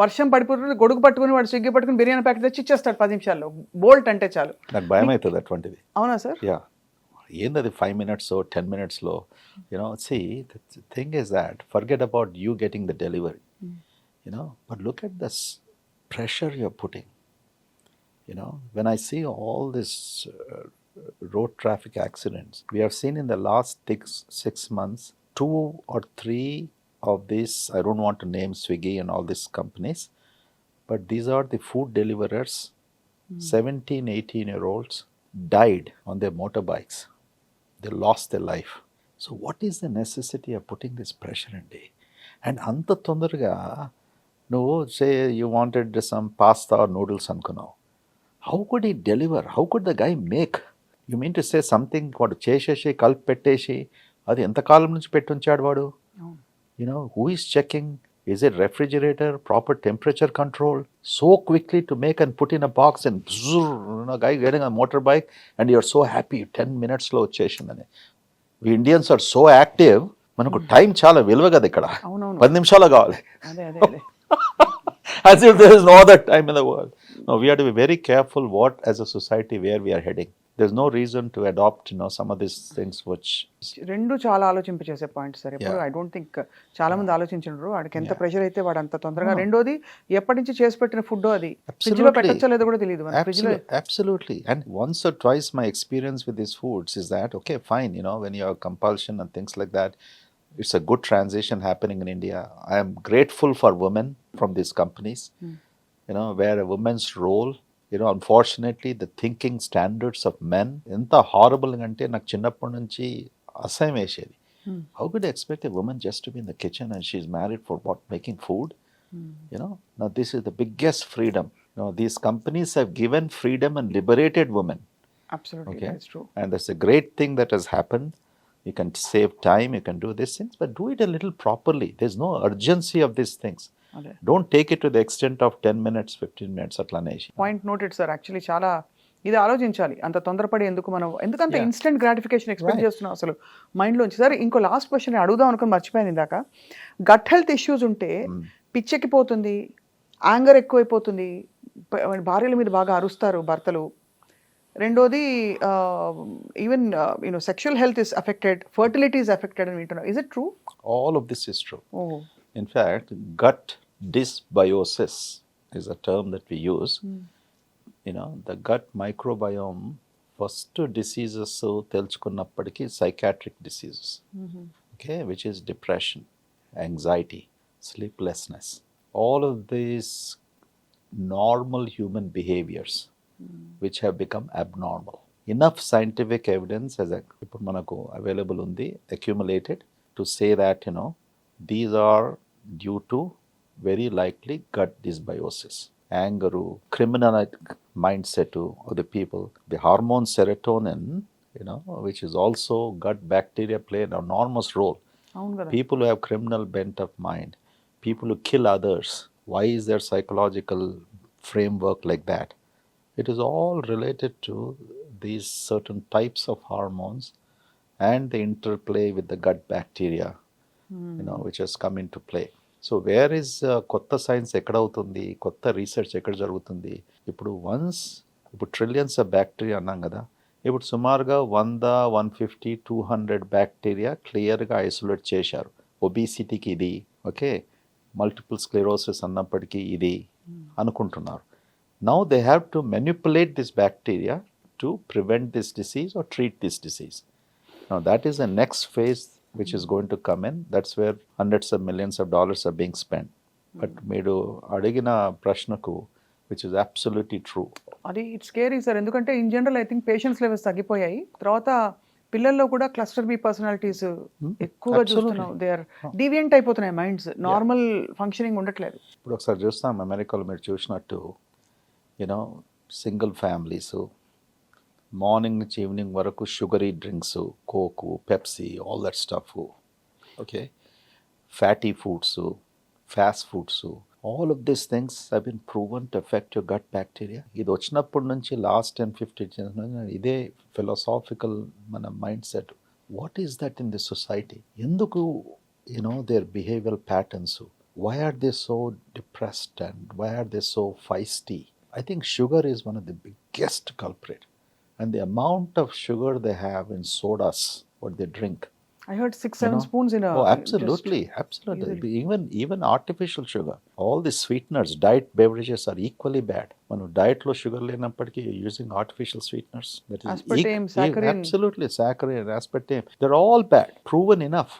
వర్షం పడిపోతుంది, గొడుగు పట్టుకుని వాడు స్విగ్గీ పట్టుకుని బిర్యానీ ప్యాకెట్ తెచ్చి ఇచ్చేస్తాడు 10 నిమిషాల్లో. బోల్ట్ అంటే చాలు. నాకు భయం అవుతుంది అటువంటిది. అవునా సార్? యా, ఏంది 5 minutes 10 minutes లో, see, the thing is that forget about you getting the delivery, but look at this pressure you're putting. When I see all this road traffic accidents, we have seen in the last 6 months, 2 or 3 of these, I don't want to name Swiggy and all these companies, but these are the food deliverers, 17-18-year-olds died on their motorbikes. They lost their life. So what is the necessity of putting this pressure in day? And anta tondaraga, no, say you wanted some pasta or noodles అనుకున్నావు. How could he deliver? How could the guy make? You mean to say something వాడు చేసేసి కలిపి పెట్టేసి అది ఎంతకాలం నుంచి పెట్టుంచాడు వాడు? Who is checking? Is it refrigerator, proper temperature control? So quickly to make and put in a box and guy getting a motorbike and you're so happy 10 minutes లో వచ్చేసిందని. We Indians are so active, మనకు టైం చాలా విలువ కదా ఇక్కడ. 10 నిమిషాలు కావాలి. As if there is no other time in the world. No, we have to be very careful what as a society where we are heading. There's no reason to adopt some of these things which రెండు చాలా ఆలోచింపచేసే పాయింట్ సార్. ఎప్పుడు ఐ డోంట్ థింక్ చాలా మంది ఆలోచించరు వాడికి ఎంత ప్రెషర్ అయితే వాడు అంత తొందరగా. రెండోది ఎప్పటి నుంచి చేసి పెట్టిన ఫుడ్ అది ఫ్రిడ్జ్ లో పెట్టచ్చో లేదో కూడా తెలియదు. Absolutely. And once or twice my experience with these foods is that okay, fine, when you have compulsion and things like that, it's a good transition happening in India. I am grateful for women from these companies, where a woman's role Unfortunately, the thinking standards of men ఎంత హారబుల్ అంటే నాకు చిన్నప్పటి నుంచి అసహ్యం వేసేది. How could I expect a woman just to be in the kitchen and she's married for what? Making food? Now this is the biggest freedom. These companies have given freedom and liberated women. Absolutely, Okay? that's true. And that's a great thing that has happened. You can save time, you can do these things, but do it a little properly. There's no urgency of these things. అదే Don't take it to the extent of 10 minutes, 15 minutes అట్లా అనేసి. Point noted sir. యాక్చువల్లీ చాలా ఇది ఆలోచించాలి. అంత తొందరపడి ఎందుకంత Yeah. Instant gratification expect Right. చేస్తున్నాం అసలు మైండ్లోంచి. సార్ ఇంకో లాస్ట్ క్వశ్చన్ అడుగుదాం అనుకుని మర్చిపోయాను ఇందాక. గట్ హెల్త్ ఇష్యూస్ ఉంటే పిచ్చెక్కిపోతుంది, యాంగర్ ఎక్కువైపోతుంది, భార్యల మీద బాగా అరుస్తారు భర్తలు. రెండోది even sexual health is affected, fertility is affected అని వింటున్నాం. Is it true? All of this is true. Oh In fact, gut dysbiosis is a term that we use. The gut microbiome, first diseases తెలుసుకున్నప్పటికీ psychiatric diseases, okay, which is depression, anxiety, sleeplessness. All of these normal human behaviors which have become abnormal. Enough scientific evidence has ఇప్పుడు మనకు available ఉంది, accumulated, to say that these are due to very likely gut dysbiosis. Anger, criminal mindset of the people, the hormone serotonin, which is also gut bacteria play an enormous role. అవును కదా. People who have criminal bent of mind, people who kill others, why is their psychological framework like that? It is all related to these certain types of hormones and the interplay with the gut bacteria, which has come into play. So where is కొత్త సైన్స్ ఎక్కడ అవుతుంది, కొత్త రీసెర్చ్ ఎక్కడ జరుగుతుంది? ఇప్పుడు ట్రిలియన్స్ ఆఫ్ బ్యాక్టీరియా అన్నాం కదా, ఇప్పుడు సుమారుగా 100, 150, 200 బ్యాక్టీరియా క్లియర్గా ఐసోలేట్ చేశారు. ఒబిసిటీకి ఇది, ఓకే, మల్టిపుల్ స్క్లెరోసిస్ అన్నప్పటికీ ఇది అనుకుంటున్నారు. Now they have to manipulate this bacteria to prevent this disease or treat this disease. Now that is the next phase which is going to come in. That's where hundreds of millions of dollars are being spent. But మీరు అడిగిన ప్రశ్నకు, which is absolutely true. అది ఇట్స్ స్కేరీ సార్. ఎందుకంటే in general I think patience levels తగ్గిపోయాయి. తర్వాత పిల్లల్లో కూడా క్లస్టర్ బి పర్సనాలిటీస్ ఎక్కువగా చూస్తున్నాం. దే ఆర్ డీవియంట్ అయిపోతున్నాయి మైండ్స్, నార్మల్ ఫంక్షనింగ్ ఉండట్లేదు. ఇప్పుడు ఒకసారి చూస్తాం అమెరికాలో మీరు చూసినట్టు, సింగిల్ ఫ్యామిలీస్ మార్నింగ్ నుంచి ఈవినింగ్ వరకు sugary drinks, Coke, Pepsi, all that stuff, okay, fatty foods, fast foods, all of these things have been proven to affect your gut bacteria. ఇది వచ్చినప్పటి నుంచి లాస్ట్ 10-15 years ఇదే ఫిలాసాఫికల్ మన mindset. What is that in this society? ఎందుకు their behavioural patterns, why are they so depressed and why are they so feisty? I think sugar is one of the biggest culprit, and the amount of sugar they have in sodas, what they drink. I heard 6-7 spoons in a. Oh, absolutely. Even artificial sugar. All the sweeteners, diet beverages are equally bad. Manu diet lo sugar lenappatiki you're using artificial sweeteners. That is aspartame, saccharin. Absolutely, saccharin, aspartame. They're all bad. Proven enough.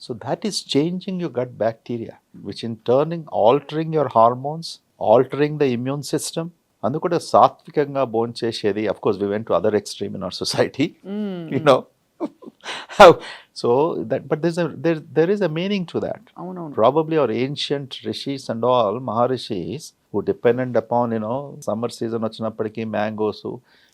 So that is changing your gut bacteria, which in turning altering your hormones, altering the immune system. అందుకూడా సాత్వికంగా భోంచేసేది. Of course we went to other extreme in our society, so that, but there is a meaning to that. Probably our ancient rishis and all maharishis who depended upon summer season వచ్చినప్పటికీ mangoes,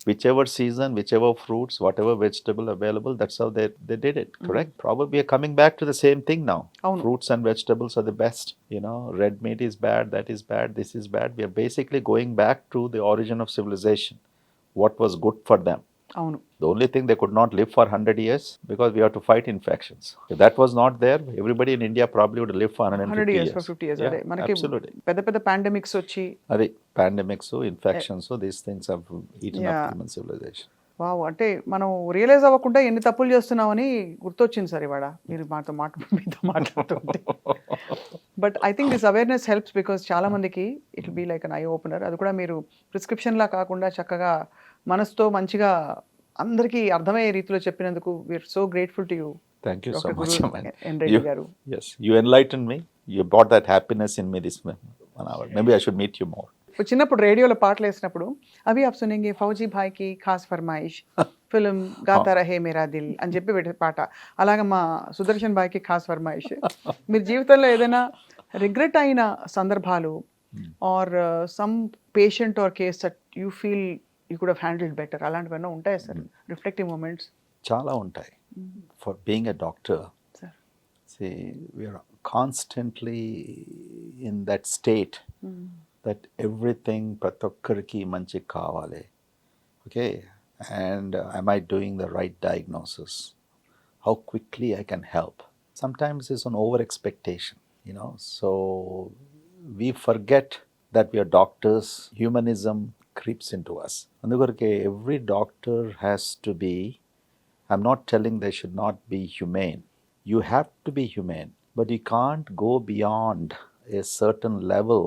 whichever season, whichever fruits, whatever vegetable available, that's how they did it. Correct? Probably we are coming back to the same thing now. Fruits and vegetables are the best. Red meat is bad, that is bad, this is bad. We are basically going back to the origin of civilization, what was good for them. The only thing, they could not live for 100 years because we have to fight infections. If that was not there, everybody in India probably would live for 150 years. For 50 years. Yeah, అదే మనకి absolutely. పెద్ద పాండమిక్స్ వచ్చి, అదే pandemics, infections, so these things have eaten up human civilization. Wow, అంటే మనం రియలైజ్ అవ్వకుండా ఎన్ని తప్పులు చేస్తున్నామని గుర్తొచ్చింది సార్ ఇవాళ మీరు మీతో మాట్లాడుతుంటే. But I think this awareness helps because చాలా మందికి it will be like an eye opener. అది కూడా మీరు ప్రిస్క్రిప్షన్లా కాకుండా చక్కగా మనసుతో మంచిగా అందరికీ అర్థమయ్యే రీతిలో చెప్పినందుకు we are so grateful to you. Thank you so much, Reddy garu. Yes, you enlightened me. You brought that happiness in me this 1 hour. Maybe I should meet you more. చిన్నప్పుడు రేడియోలో పాటలు వేసినప్పుడు అవి ఆప్ సునేంగే ఫౌజీ భాయ్కి ఖాస్ ఫర్మాయిష్ ఫిలిం గాతా రహే మేరా దిల్ అని చెప్పి పెట్టే పాట. అలాగే మా సుదర్శన్ భాయ్కి ఖాస్ ఫర్మాయిష్. మీరు జీవితంలో ఏదైనా రిగ్రెట్ అయిన సందర్భాలు or some patient or case that you feel you could have handled better అలాంటివన్నీ ఉంటాయా సార్? రిఫ్లెక్టివ్ మూమెంట్స్ చాలా ఉంటాయి. For being a doctor, sir. see, we are constantly in that state that everything ప్రతి ఒక్కరికి మంచి కావాలి. Okay, and am I doing the right diagnosis? How quickly I can help? Sometimes it's an over expectation, you know, so we forget that we are doctors. Humanism creeps into us. అందుకొరకే every doctor has to be, I'm not telling they should not be humane. You have to be humane, but you can't go beyond a certain level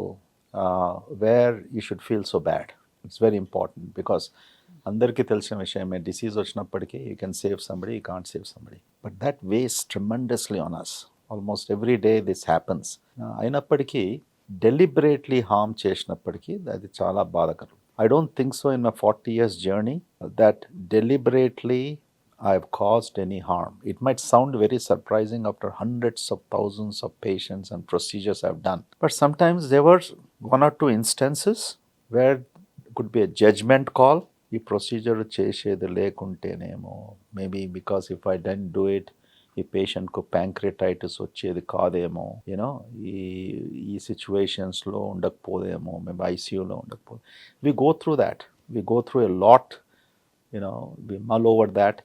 where you should feel so bad. It's very important because అందరికీ తెలిసిన విషయమే, డిసీజ్ వచ్చినప్పటికీ you can save somebody, you can't save somebody, but that weighs tremendously on us. Almost every day this happens. అయినప్పటికీ డెలిబరేట్లీ హార్మ్ చేసినప్పటికీ అది చాలా బాధాకరం. I don't think so in my 40 years journey that deliberately I have caused any harm. It might sound very surprising after hundreds of thousands of patients and procedures I have done. But sometimes there were one or two instances where it could be a judgment call. ఈ ప్రొసీజర్ చేసేది లేకుంటేనేమో, maybe because if I didn't do it ఈ పేషెంట్కు ప్యాంక్రిటైటిస్ వచ్చేది కాదేమో, యూనో ఈ సిచ్యువేషన్స్లో ఉండకపోదేమో, మేబీ ఐసీయూలో ఉండకపోతే. We go through that, we go through a lot, you know, we mull over that.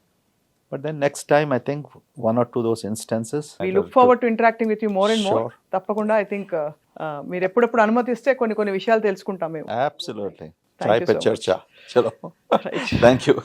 But then next time, I think one or two those instances. We look forward to interacting with you more and more. Sure. తప్పకుండా ఐ థింక్ మీరు ఎప్పుడెప్పుడు అనుమతిస్తే కొన్ని విషయాలు తెలుసుకుంటాం మేము. Absolutely. Thank you Chai pe so charcha. Chalo. Right. Thank you.